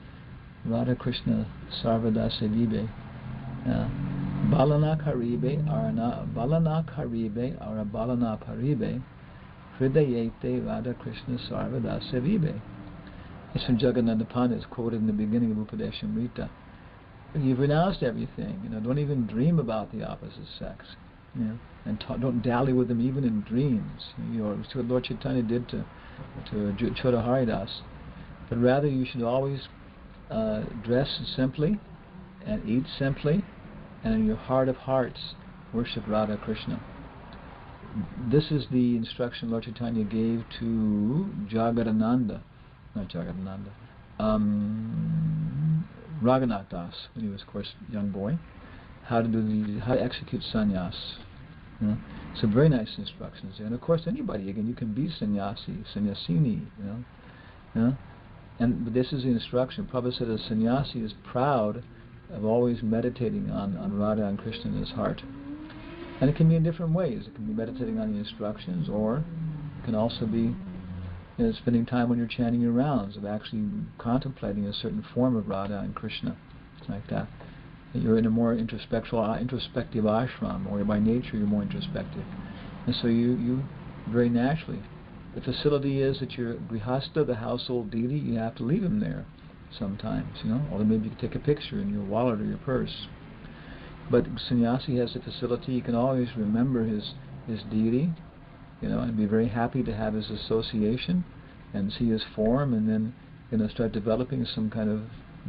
Radha Krishna Sarvada Sevibe. Balana Karibe Ara Balana Paribe Hridayete Radha Krishna Sarvada Sevibe. It's from Jagannatha Pandit. It's quoted in the beginning of Upadeshamrita. You've renounced everything. Don't even dream about the opposite sex. And don't dally with them even in dreams. It's what Lord Chaitanya did to Choda Haridas. But rather, you should always dress simply and eat simply, and in your heart of hearts, worship Radha Krishna. This is the instruction Lord Chaitanya gave to Jagadananda. Not Jagadananda, Raghunath Das, when he was, of course, a young boy, how to execute sannyas. Some very nice instructions there. And of course, anybody, again, you can be sannyasi, sannyasini, but this is the instruction. Prabhupada said a sannyasi is proud of always meditating on Radha and Krishna in his heart. And it can be in different ways. It can be meditating on the instructions, or it can also be spending time when you're chanting your rounds, of actually contemplating a certain form of Radha and Krishna, like that. You're in a more introspective ashram, or by nature you're more introspective. And so you very naturally, the facility is that your grihasta, the household deity, you have to leave him there sometimes, or maybe you can take a picture in your wallet or your purse. But sannyasi has a facility, he can always remember his deity, and be very happy to have his association and see his form, and then start developing some kind of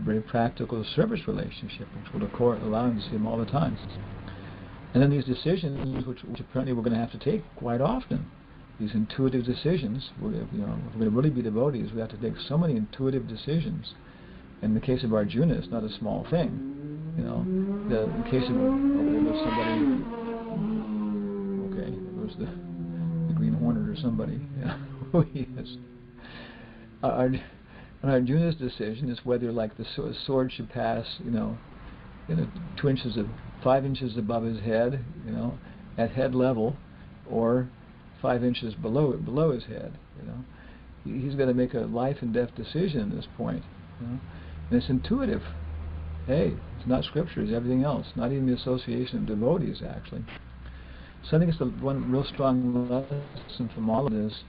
very practical service relationship, which will allow him to see him all the time. And then these decisions, which apparently we're going to have to take quite often, these intuitive decisions, if we're going to really be devotees, we have to take so many intuitive decisions. In the case of Arjuna, it's not a small thing. In the case of somebody, okay, it was the Green Hornet or somebody, who he is. Arjuna's decision is whether, like, the sword should pass, 5 inches above his head, at head level, or 5 inches below his head. He's got to make a life and death decision at this point. And it's intuitive. Hey, it's not scripture, it's everything else. Not even the association of devotees, actually. So I think it's the one real strong lesson from all of this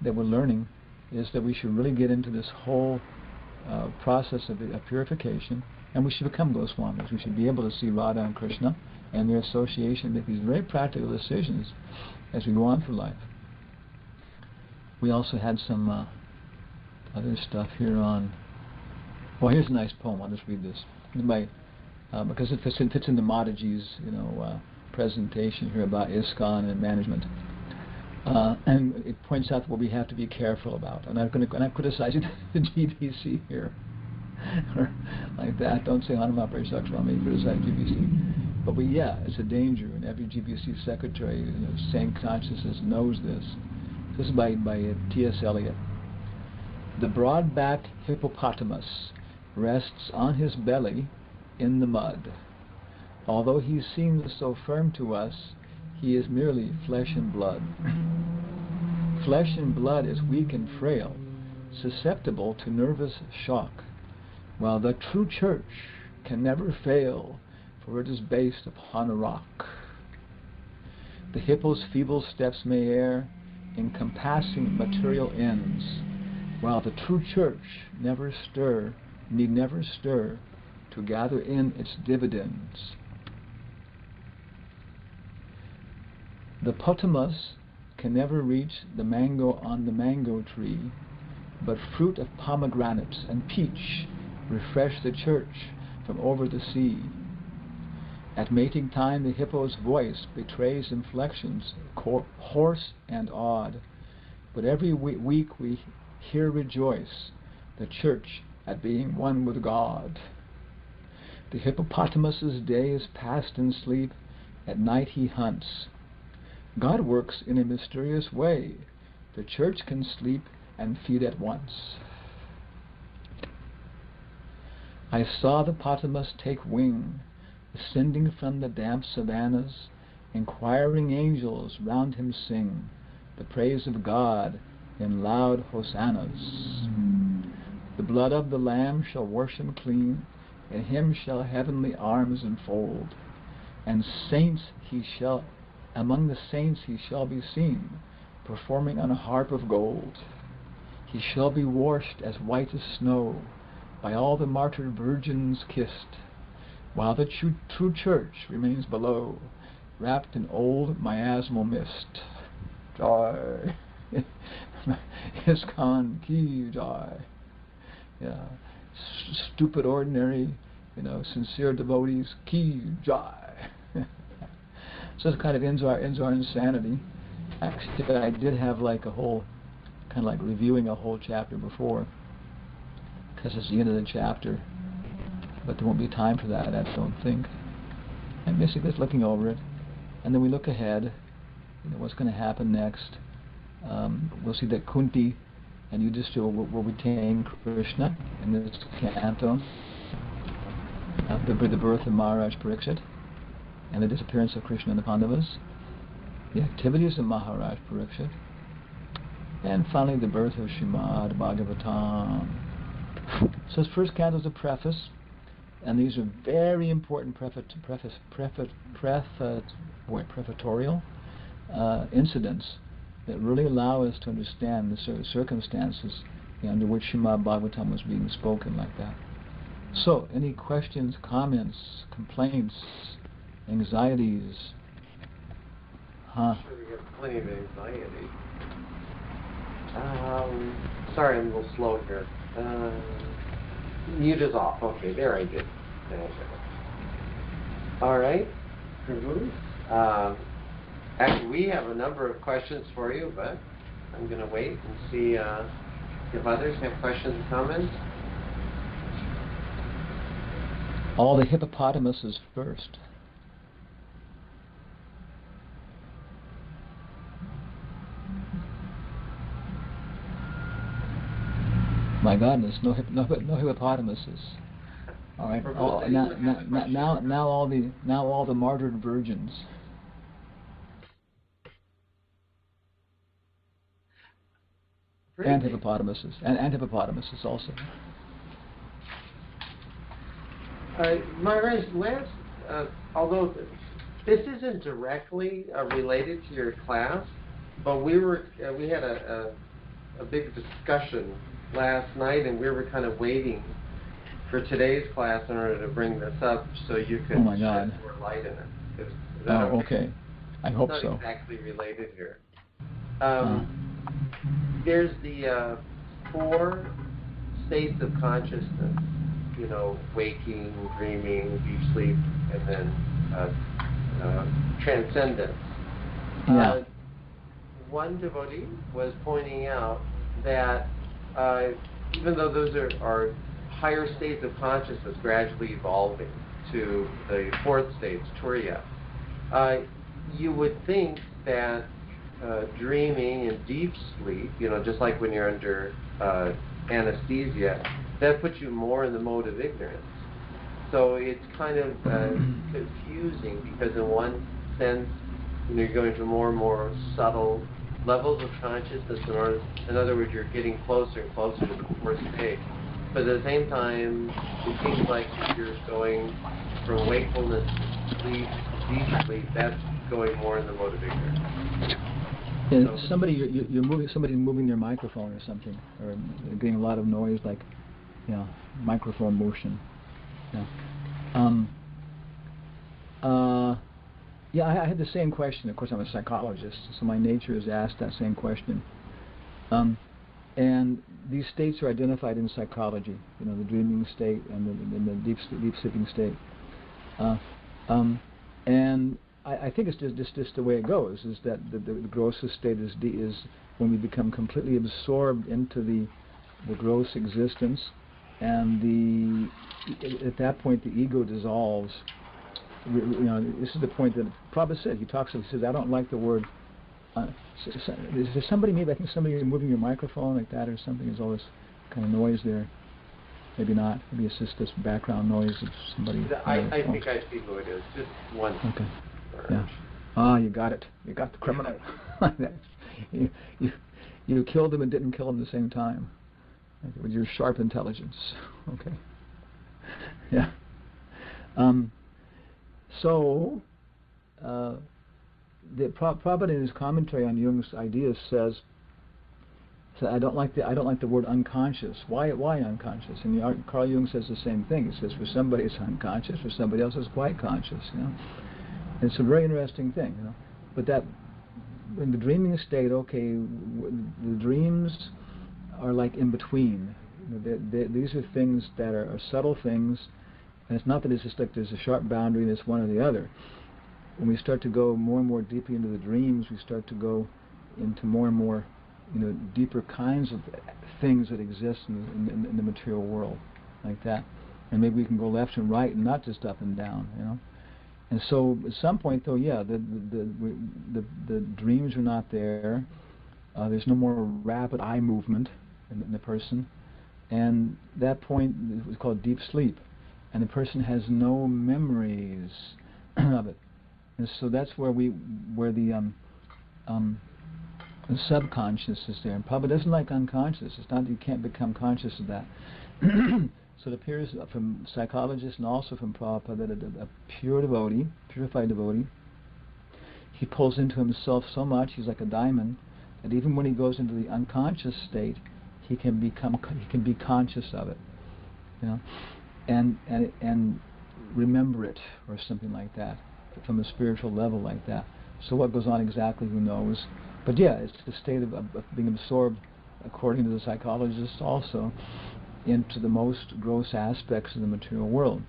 that we're learning, is that we should really get into this whole process of purification, and we should become Goswamis. We should be able to see Radha and Krishna and their association, make these very practical decisions as we go on through life. We also had some other stuff here on. Well, here's a nice poem. I'll just read this. Because it fits into Mataji's presentation here about ISKCON and management. And it points out what we have to be careful about. And I'm not criticizing the GBC here. Or like that. Don't say Hanuman Parisakshvami, criticize GBC. But it's a danger, and every GBC secretary, sane consciousness knows this. This is by T.S. Eliot. The broad-backed hippopotamus rests on his belly in the mud. Although he seems so firm to us, he is merely flesh and blood. Flesh and blood is weak and frail, susceptible to nervous shock, while the true church can never fail, for it is based upon a rock. The hippo's feeble steps may err, encompassing material ends, while the true church need never stir to gather in its dividends. The potamus can never reach the mango on the mango tree, but fruit of pomegranates and peach refresh the church from over the sea. At mating time, the hippo's voice betrays inflections hoarse and odd, but every week we here rejoice, the church at being one with God. The hippopotamus's day is passed in sleep, at night he hunts. God works in a mysterious way. The church can sleep and feed at once. I saw the potamus take wing, ascending from the damp savannas. Inquiring angels round him sing the praise of God in loud hosannas. The blood of the Lamb shall wash him clean, and him shall heavenly arms enfold, and among the saints he shall be seen, performing on a harp of gold. He shall be washed as white as snow, by all the martyred virgins kissed, while the true church remains below, wrapped in old miasmal mist. Joy. ISKCON ki joy. Yeah. Stupid, ordinary, sincere devotees, ki joy. So this kind of ends our insanity. Actually, I did have like a whole, kind of like reviewing a whole chapter before, because it's the end of the chapter, but there won't be time for that, I don't think. I'm basically just looking over it, and then we look ahead, what's going to happen next. We'll see that Kunti and Yudhishthira will retain Krishna in this canto, the birth of Maharaj Parikshit, and the disappearance of Krishna and the Pandavas, the activities of Maharaj Parikshit, and finally the birth of Srimad Bhagavatam. So this first canto is a preface, and these are very important prefatory incidents that really allow us to understand the circumstances under which Srimad Bhagavatam was being spoken like that. So, any questions, comments, complaints, anxieties? I'm sure we have plenty of anxiety. Sorry, I'm a little slow here. Mute is off. Okay, there I did. All right. Actually, we have a number of questions for you, but I'm going to wait and see if others have questions and comments. All the hippopotamuses first. My goodness, no hippopotamuses. All right. Now all the martyred virgins. And hippopotamuses, and hippopotamuses also. Maharaj, although this isn't directly related to your class, but we had a big discussion last night, and we were kind of waiting for today's class in order to bring this up so you could shed more light in it. Is that okay? I hope it's so. Not exactly related here. There's the 4 states of consciousness, waking, dreaming, deep sleep, and then transcendence. Yeah. One devotee was pointing out that even though those are higher states of consciousness gradually evolving to the 4th stage, Turiya, you would think that dreaming and deep sleep, just like when you're under anesthesia, that puts you more in the mode of ignorance. So it's kind of confusing because in one sense, you're going to more and more subtle levels of consciousness. In other words, you're getting closer and closer to the 4th stage. But at the same time, it seems like you're going from wakefulness to sleep, deep sleep, that's going more in the mode of ignorance. Yeah, so, somebody's moving their microphone or something, or getting a lot of noise, like, microphone motion. I had the same question. Of course, I'm a psychologist, so my nature is asked that same question. And these states are identified in psychology, the dreaming state and the deep sleeping state. And I think it's just the way it goes, is that the grossest state is when we become completely absorbed into the gross existence, and at that point the ego dissolves. This is the point that Prabhupada said. He says, I don't like the word. Is there somebody, maybe I think somebody moving your microphone like that or something? There's all this kind of noise there. Maybe not. Maybe it's just this background noise of somebody. I think I see who it is. Just one. Okay. Yeah. You got it. You got the criminal. you killed him and didn't kill him at the same time. With your sharp intelligence. Okay. Yeah. So, the Prabhupada in his commentary on Jung's ideas says, I don't like the word unconscious. Why unconscious? And Carl Jung says the same thing. He says for somebody it's unconscious, for somebody else it's quite conscious. And it's a very interesting thing. But that in the dreaming state, the dreams are like in between. These are things that are subtle things, and it's not that it's just like there's a sharp boundary and it's one or the other. When we start to go more and more deeply into the dreams, we start to go into more and more, deeper kinds of things that exist in the material world, like that. And maybe we can go left and right and not just up and down, And so at some point, though, the dreams are not there. There's no more rapid eye movement in the person, and that point is called deep sleep, and the person has no memories of it. And so that's where the subconscious is there. And Prabhupada doesn't like unconscious. It's not that you can't become conscious of that. So it appears from psychologists and also from Prabhupada that a pure devotee, purified devotee, he pulls into himself so much, he's like a diamond, that even when he goes into the unconscious state, he can be conscious of it, you know, and remember it, or something like that, from a spiritual level like that. So what goes on exactly, who knows? But yeah, it's the state of being absorbed, according to the psychologists also, into the most gross aspects of the material world.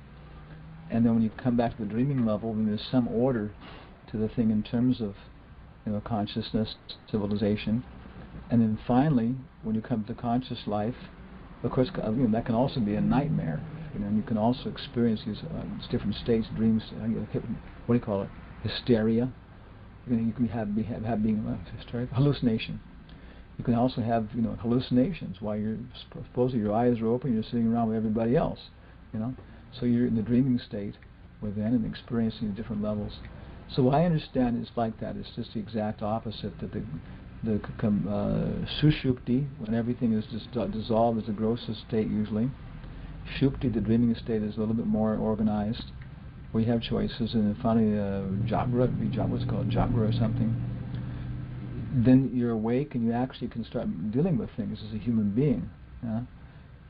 And then when you come back to the dreaming level, then there's some order to the thing in terms of, you know, consciousness, civilization. And then finally, when you come to conscious life, of course, you know, that can also be a nightmare. You know, and you can also experience these different states, dreams. What do you call it? Hysteria. You can have hysteria, hallucination. You can also have, you know, hallucinations while you're supposedly your eyes are open, you're sitting around with everybody else, you know. So you're in the dreaming state within and experiencing the different levels. So what I understand is like that. It's just the exact opposite. That the sushupti, when everything is just dissolved, is the grossest state usually. Shupti, the dreaming state, is a little bit more organized. We have choices, and then finally Jagra, what's called Jagra or something. Then you're awake and you actually can start dealing with things as a human being,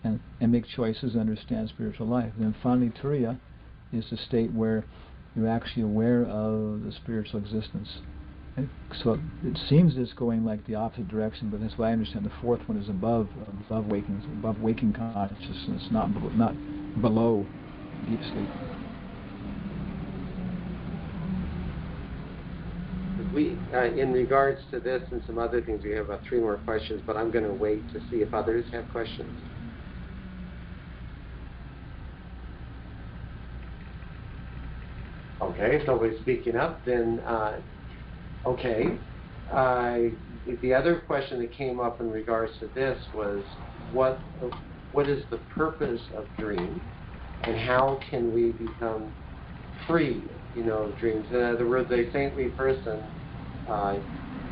and make choices and understand spiritual life. And then finally Turiya is the state where you're actually aware of the spiritual existence. And so it seems it's going like the opposite direction, but that's why I understand the fourth one is above waking consciousness, not below deep sleep. We, in regards to this and some other things, we have about 3 more questions, but I'm going to wait to see if others have questions. Okay, if nobody's speaking up, then okay. The other question that came up in regards to this was, what is the purpose of dream, and how can we become free, you know, of dreams? In other words, a saintly person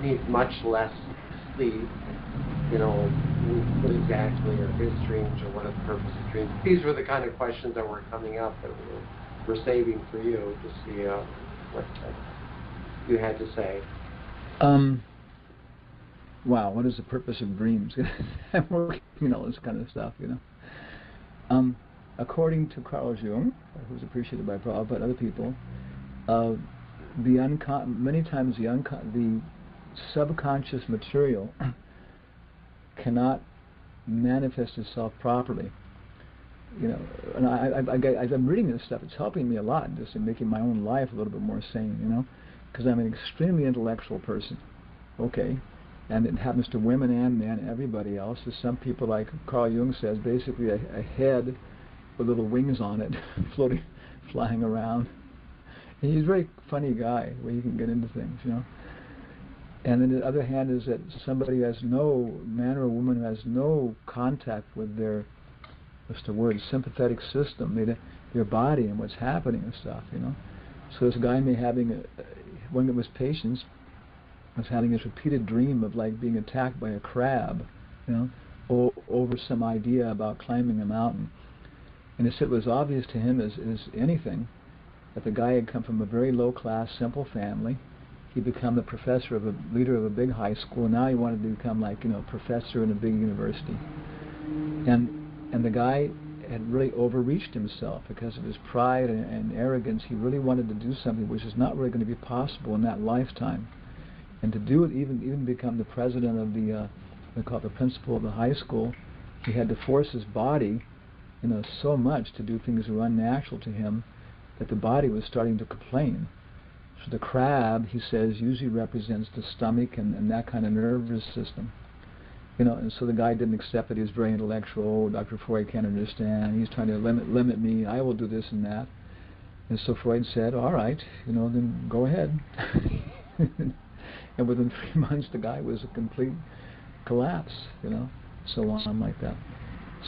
needs much less sleep, you know, what exactly are his dreams, or what are the purpose of dreams? These were the kind of questions that were coming up that we're saving for you to see what you had to say. Wow, what is the purpose of dreams? I'm working all this kind of stuff, you know. According to Carl Jung, who's appreciated by Prabhupada but other people, many times the subconscious material cannot manifest itself properly. You know, and as I'm reading this stuff, it's helping me a lot, just in making my own life a little bit more sane, you know, because I'm an extremely intellectual person. Okay, and it happens to women and men, everybody else. There's some people, like Carl Jung says, basically a head with little wings on it, flying around. And he's a very funny guy, where he can get into things, you know. And then the other hand is that somebody who has no, man or woman who has no contact with their, what's the word, sympathetic system, their body and what's happening and stuff, you know. So this guy one that was patients, was having this repeated dream of like being attacked by a crab, you know, over some idea about climbing a mountain. And it was obvious to him as anything that the guy had come from a very low-class, simple family. He'd become the leader of a big high school, and now he wanted to become, like, you know, a professor in a big university. And the guy had really overreached himself because of his pride and arrogance. He really wanted to do something which is not really going to be possible in that lifetime. And to do it, even become the president of they call it the principal of the high school, he had to force his body, you know, so much to do things that were unnatural to him, that the body was starting to complain. So the crab, he says, usually represents the stomach and that kind of nervous system. You know, and so the guy didn't accept it. He was very intellectual. Oh, Dr. Freud can't understand. He's trying to limit me. I will do this and that. And so Freud said, all right, you know, then go ahead. And within 3 months, the guy was a complete collapse, you know, so on like that.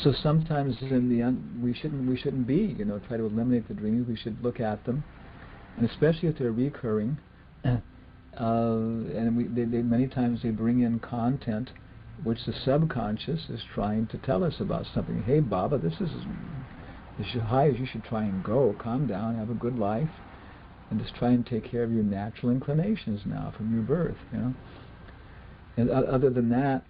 So sometimes in the end, we shouldn't be, you know, try to eliminate the dreams. We should look at them, and especially if they're recurring. And they many times they bring in content which the subconscious is trying to tell us about something. Hey, Baba, this is as high as you should try and go. Calm down, have a good life. and just try and take care of your natural inclinations now from your birth, you know. And other than that,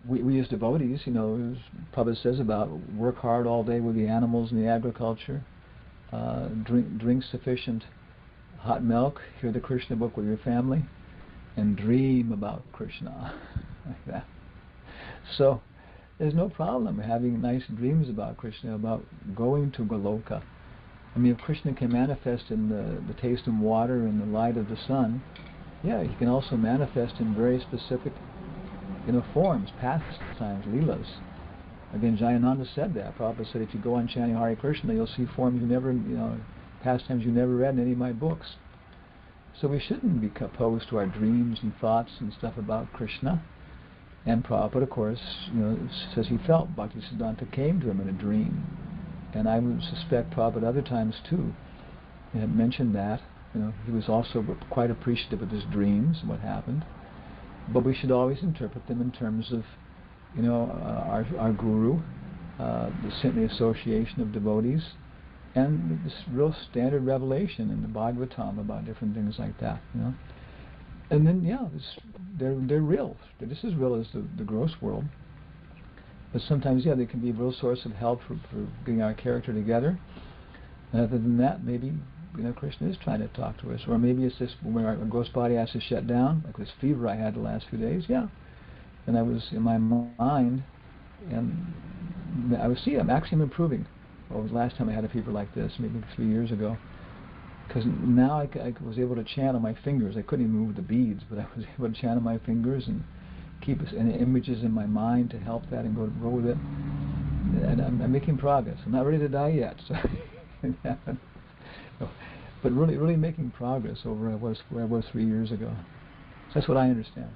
we as devotees, you know, as Prabhupada says about work hard all day with the animals and the agriculture, drink sufficient hot milk, hear the Krishna book with your family, and dream about Krishna, like that. So there's no problem having nice dreams about Krishna, about going to Goloka. I mean, if Krishna can manifest in the taste of water and the light of the sun, yeah, he can also manifest in very specific, you know, forms, pastimes, leelas. Again, Jayananda said that. Prabhupada said, if you go on chanting Hare Krishna, you'll see forms you never, you know, pastimes you never read in any of my books. So we shouldn't be opposed to our dreams and thoughts and stuff about Krishna. And Prabhupada, of course, you know, says he felt Bhaktisiddhanta came to him in a dream. And I would suspect Prabhupada other times too had mentioned that. You know, he was also quite appreciative of his dreams and what happened. But we should always interpret them in terms of, you know, our guru, the association of devotees, and this real standard revelation in the Bhagavatam about different things like that, you know. And then, yeah, they're real. They're just as real as the gross world. But sometimes, yeah, they can be a real source of help for getting our character together. And other than that, maybe, you know, Krishna is trying to talk to us. Or maybe it's just when our gross body has to shut down, like this fever I had the last few days, yeah. And I was in my mind, and I was, I'm actually improving. Well, it was the last time I had a fever like this, maybe 3 years ago. Because now I was able to chant on my fingers. I couldn't even move the beads, but I was able to chant on my fingers and keep any images in my mind to help that and go with it. And I'm making progress. I'm not ready to die yet, so but really making progress over where I was 3 years ago. So that's what I understand.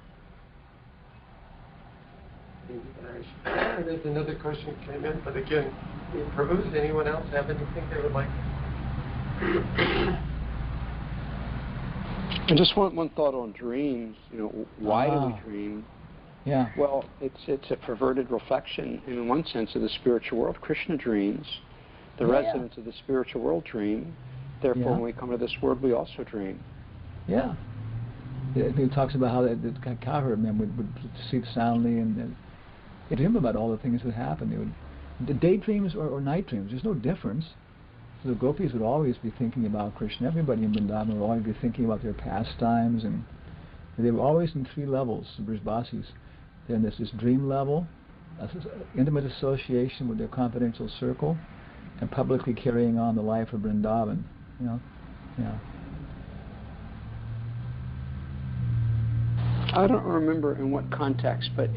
There's another question came in, but again, Prabhu, does anyone else have anything they would like? And just one thought on dreams. You know, why do we dream? Yeah. Well, it's a perverted reflection, in one sense, of the spiritual world. Krishna dreams. The residents of the spiritual world dream. Therefore, when we come to this world, we also dream. Yeah. It talks about how the cowherd men would sleep soundly and they dream about all the things that would happen. The daydreams or night dreams, there's no difference. So the gopis would always be thinking about Krishna. Everybody in Vrindavan would always be thinking about their pastimes, and they were always in 3 levels, the Brijbasis. They're in this dream level, intimate association with their confidential circle, and publicly carrying on the life of Vrindavan. You know, yeah. I don't remember in what context, but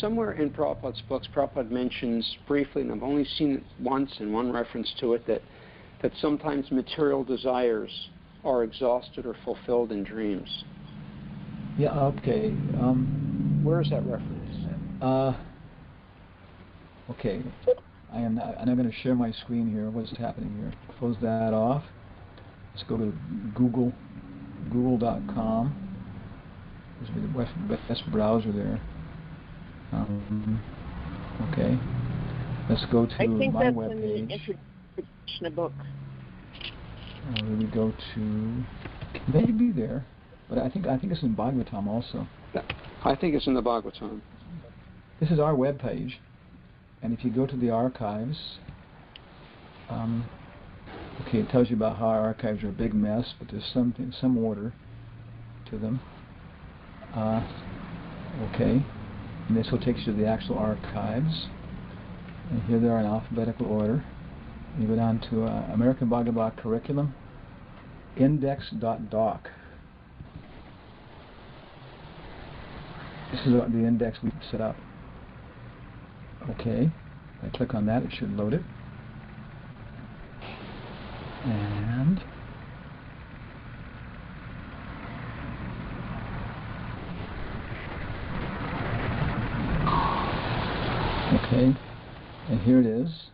somewhere in Prabhupada's books, Prabhupada mentions briefly, and I've only seen it once in one reference to it, that sometimes material desires are exhausted or fulfilled in dreams. Yeah, okay. Where is that reference? Okay. I'm going to share my screen here. What's happening here? Close that off. Let's go to google.com. This will be the best browser there. Okay. Let's go to my webpage. Introduction of book. We go to, maybe there, but I think it's in Bhagavatam also. I think it's in the Bhagavatam. This is our webpage, and if you go to the archives, okay, it tells you about how our archives are a big mess, but there's some order to them. Okay, and this will take you to the actual archives, and here they are in alphabetical order. You go down to American Bhagavad Curriculum, index.doc. This is the index we set up. Okay, if I click on that, it should load it. And okay, and here it is.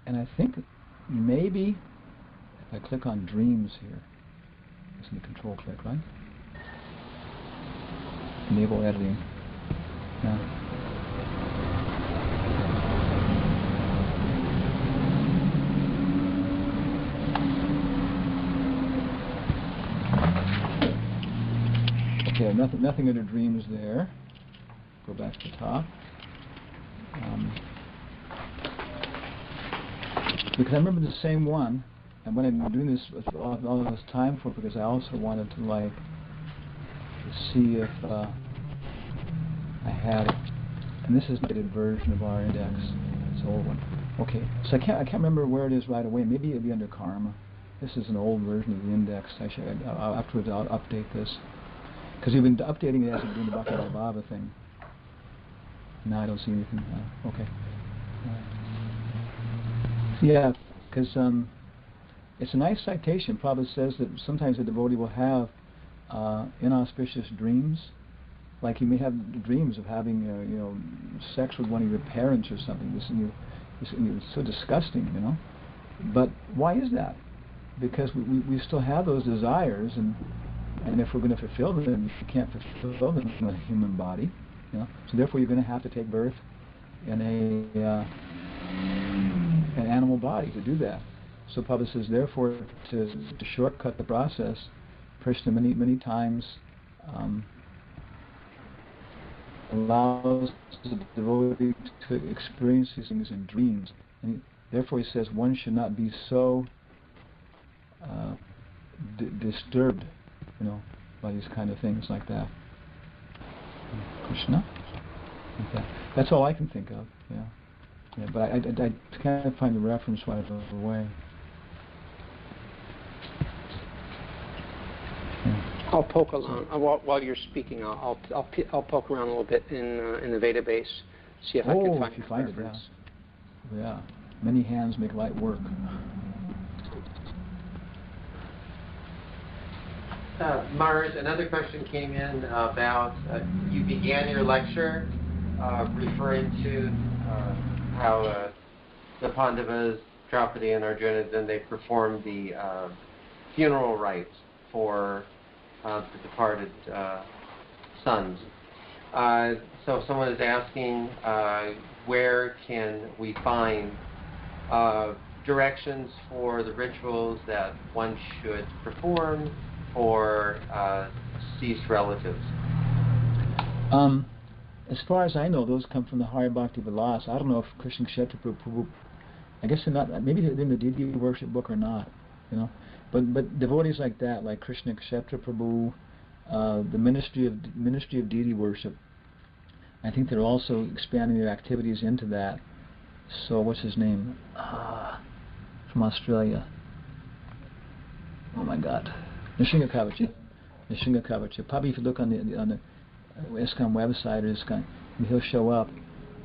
And I think maybe if I click on dreams here, it's the control click, right? Enable editing. Yeah. Okay, nothing under dreams there. Go back to the top. Because I remember the same one, and when I'm doing this with all this time for it, because I also wanted to like see if I had it. And this is the updated version of our index. It's an old one. Okay, so I can't remember where it is right away. Maybe it'll be under karma. This is an old version of the index. Afterwards I'll update this. Because we've been updating it as we're doing the Bhakti Baba thing. Now I don't see anything. Okay. Yeah, because it's a nice citation. Prabhupada says that sometimes a devotee will have inauspicious dreams. Like you may have dreams of having, sex with one of your parents or something. It's so disgusting, But why is that? Because we still have those desires, and if we're going to fulfill them, you can't fulfill them in a human body, So therefore, you're going to have to take birth in an animal body to do that. So Prabhupada says, therefore, to shortcut the process, Krishna many times allows the devotee to experience these things in dreams. And therefore, he says one should not be so disturbed, by these kind of things like that. Krishna? Okay. That's all I can think of, Yeah, but I can't find the reference right away. I'll poke along while you're speaking. I'll poke around a little bit in the Veda base, see if I can find if you that find reference. it, yeah. Many hands make light work. Mars, another question came in about you began your lecture referring to how the Pandavas, Draupadi, and Arjuna, then they performed the funeral rites for the departed sons. So someone is asking where can we find directions for the rituals that one should perform for deceased relatives? As far as I know, those come from the Hari Bhakti Vilas. I don't know if Krishna Kshetra Prabhu, I guess they're not, maybe they're in the deity worship book or not, But devotees like that, like Krishna Kshetra Prabhu, the Ministry of Deity Worship, I think they're also expanding their activities into that. So what's his name? From Australia. Oh my God. Nishinga Kavacha. Probably if you look on the ISKCON website or ISKCON, he'll show up.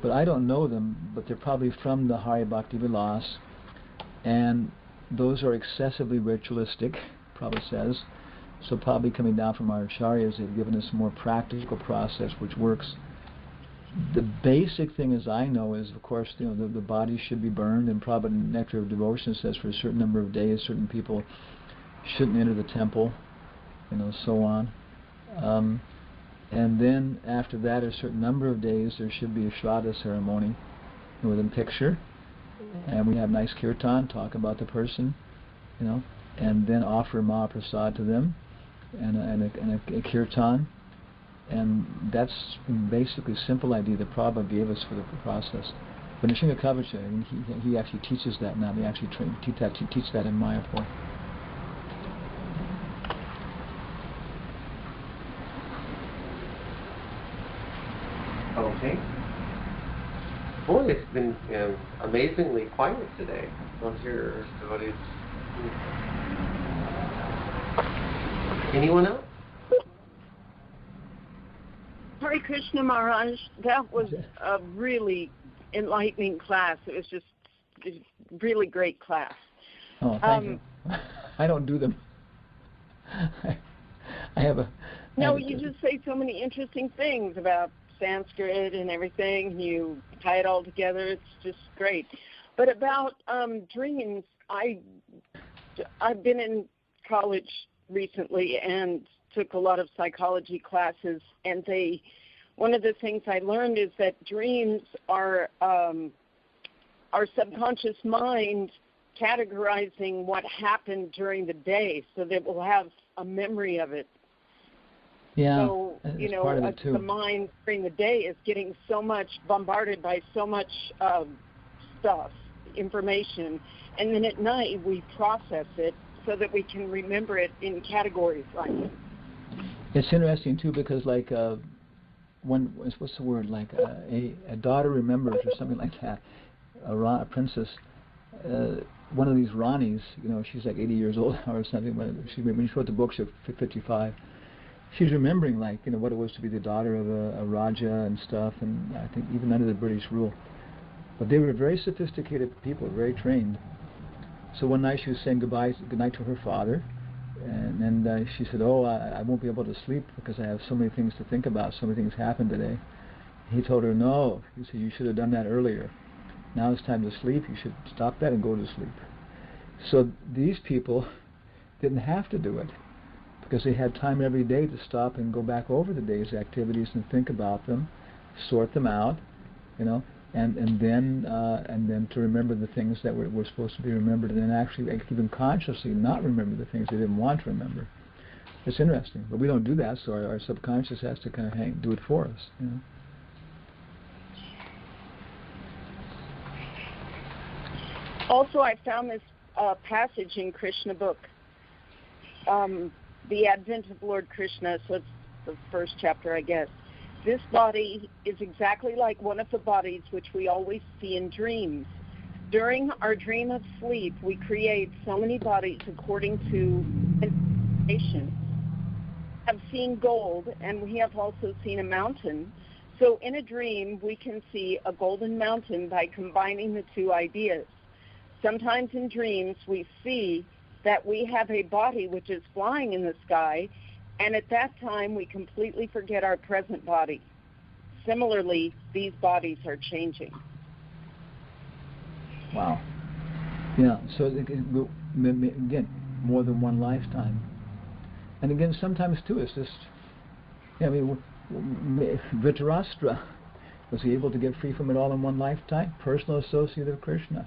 But I don't know them, but they're probably from the Hari Bhakti Vilas, and those are excessively ritualistic, Prabhupada says. So probably coming down from our acharyas, they've given us a more practical process which works. The basic thing, as I know, is of course the body should be burned, and Prabhupada Nectar of Devotion says for a certain number of days certain people shouldn't enter the temple, so on. And then after that, a certain number of days, there should be a Shraddha ceremony with a picture, and we have nice kirtan, talk about the person, and then offer Mahaprasad to them, and a kirtan, and that's basically a simple idea that Prabhupada gave us for the process. But Nishinga Kavacha, he actually teaches that now. They actually teach that in Mayapur. Okay. Boy, it's been amazingly quiet today. Don't hear devotees. Anyone else? Hare Krishna Maharaj, that was a really enlightening class. It was just a really great class. Oh, thank you. I don't do them. I have a... No, you just say so many interesting things about Sanskrit and everything. You tie it all together. It's just great. But about dreams, I've been in college recently and took a lot of psychology classes, and one of the things I learned is that dreams are our subconscious mind categorizing what happened during the day so that we'll have a memory of it. Yeah, So, and you it's know, part of it too. the mind during the day is getting so much bombarded by so much stuff, information, and then at night we process it so that we can remember it in categories like it. It's interesting too because like what's the word, like a daughter remembers or something like that, a princess, one of these Ranis, you know, she's like 80 years old or something. When she wrote the book, she was 55. She's remembering, like, you know, what it was to be the daughter of a Raja and stuff, and I think even under the British rule. But they were very sophisticated people, very trained. So one night she was saying goodnight to her father, and she said, "Oh, I won't be able to sleep because I have so many things to think about. So many things happened today." He told her, "No," he said, "you should have done that earlier. Now it's time to sleep. You should stop that and go to sleep." So these people didn't have to do it, because they had time every day to stop and go back over the day's activities and think about them, sort them out, you know, and then to remember the things that were supposed to be remembered, and then actually even consciously not remember the things they didn't want to remember. It's interesting, but we don't do that, so our subconscious has to kind of do it for us, you know. Also, I found this passage in Krishna book, The Advent of Lord Krishna, so it's the first chapter, I guess. This body is exactly like one of the bodies which we always see in dreams. During our dream of sleep, we create so many bodies according to information. We have seen gold, and we have also seen a mountain. So in a dream, we can see a golden mountain by combining the two ideas. Sometimes in dreams, we see that we have a body which is flying in the sky, and at that time we completely forget our present body. Similarly, these bodies are changing. Wow. Yeah, so again, more than one lifetime. And again, sometimes too, it's just, I mean, Dhritarashtra, was he able to get free from it all in one lifetime? Personal associate of Krishna.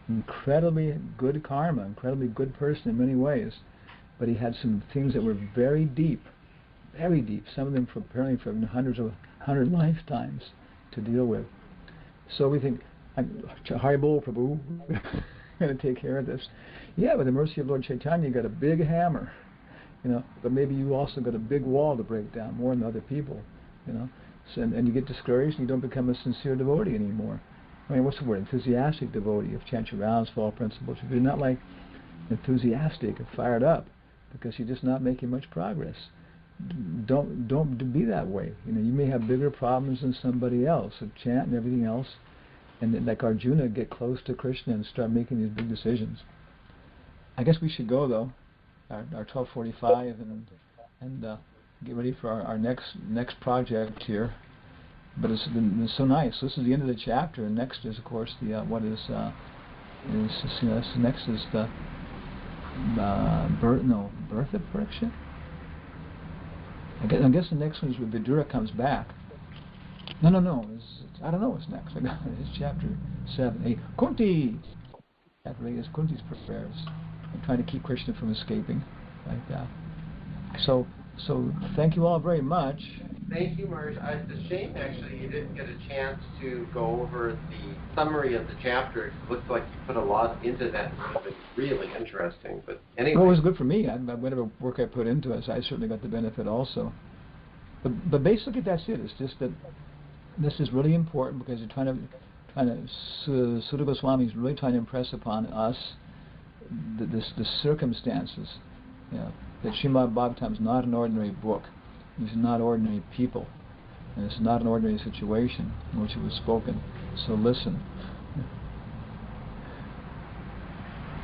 Incredibly good karma, incredibly good person in many ways, but he had some things that were very deep, some of them apparently from hundred lifetimes to deal with. So we think, Hari Bol Prabhu, going to take care of this. Yeah, with the mercy of Lord Chaitanya, you got a big hammer, you know, but maybe you also got a big wall to break down, more than other people, you know, so, and you get discouraged and you don't become a sincere devotee anymore. I mean, what's the word? Enthusiastic devotee of chant your rounds, follow principles. If you're not like enthusiastic and fired up, because you're just not making much progress, don't be that way. You know, you may have bigger problems than somebody else. So chant and everything else, and then, like Arjuna, get close to Krishna and start making these big decisions. I guess we should go though. Our 12:45 and get ready for our next project here. But it's been so nice. This is the end of the chapter, and next is, of course, the next is the birth of Pariksha. I guess the next one is when Vidura comes back. No. I don't know what's next. It's chapter 7, 8. Kunti. That really is Kunti's prayers. I'm trying to keep Krishna from escaping, like that. So thank you all very much. Thank you, Marge. It's a shame, actually, you didn't get a chance to go over the summary of the chapter. It looks like you put a lot into that. It was really interesting. But anyway. Well, it was good for me. Whatever work I put into it, I certainly got the benefit also. But basically, that's it. It's just that this is really important because you're trying to Sutta Goswami is really trying to impress upon us the circumstances. You know, that Srimad Bhagavatam is not an ordinary book. These are not ordinary people, and it's not an ordinary situation in which it was spoken. So listen.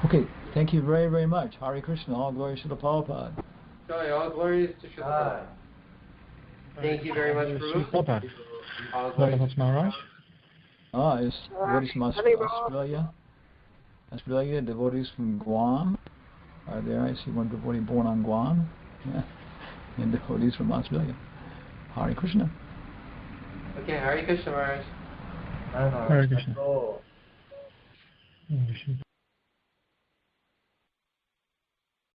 Okay, thank you very, very much. Hare Krishna, all glory to Srila Prabhupada. Joy, all glories to Srila Prabhupada. Thank you very much, Prabhu. All glories. Maharaj. Devotees from Australia, devotees from Guam are there. I see one devotee born on Guam. Yeah. And devotees from Australia. Hare Krishna. Okay, Hare Krishna, Maharaj. Hare Krishna.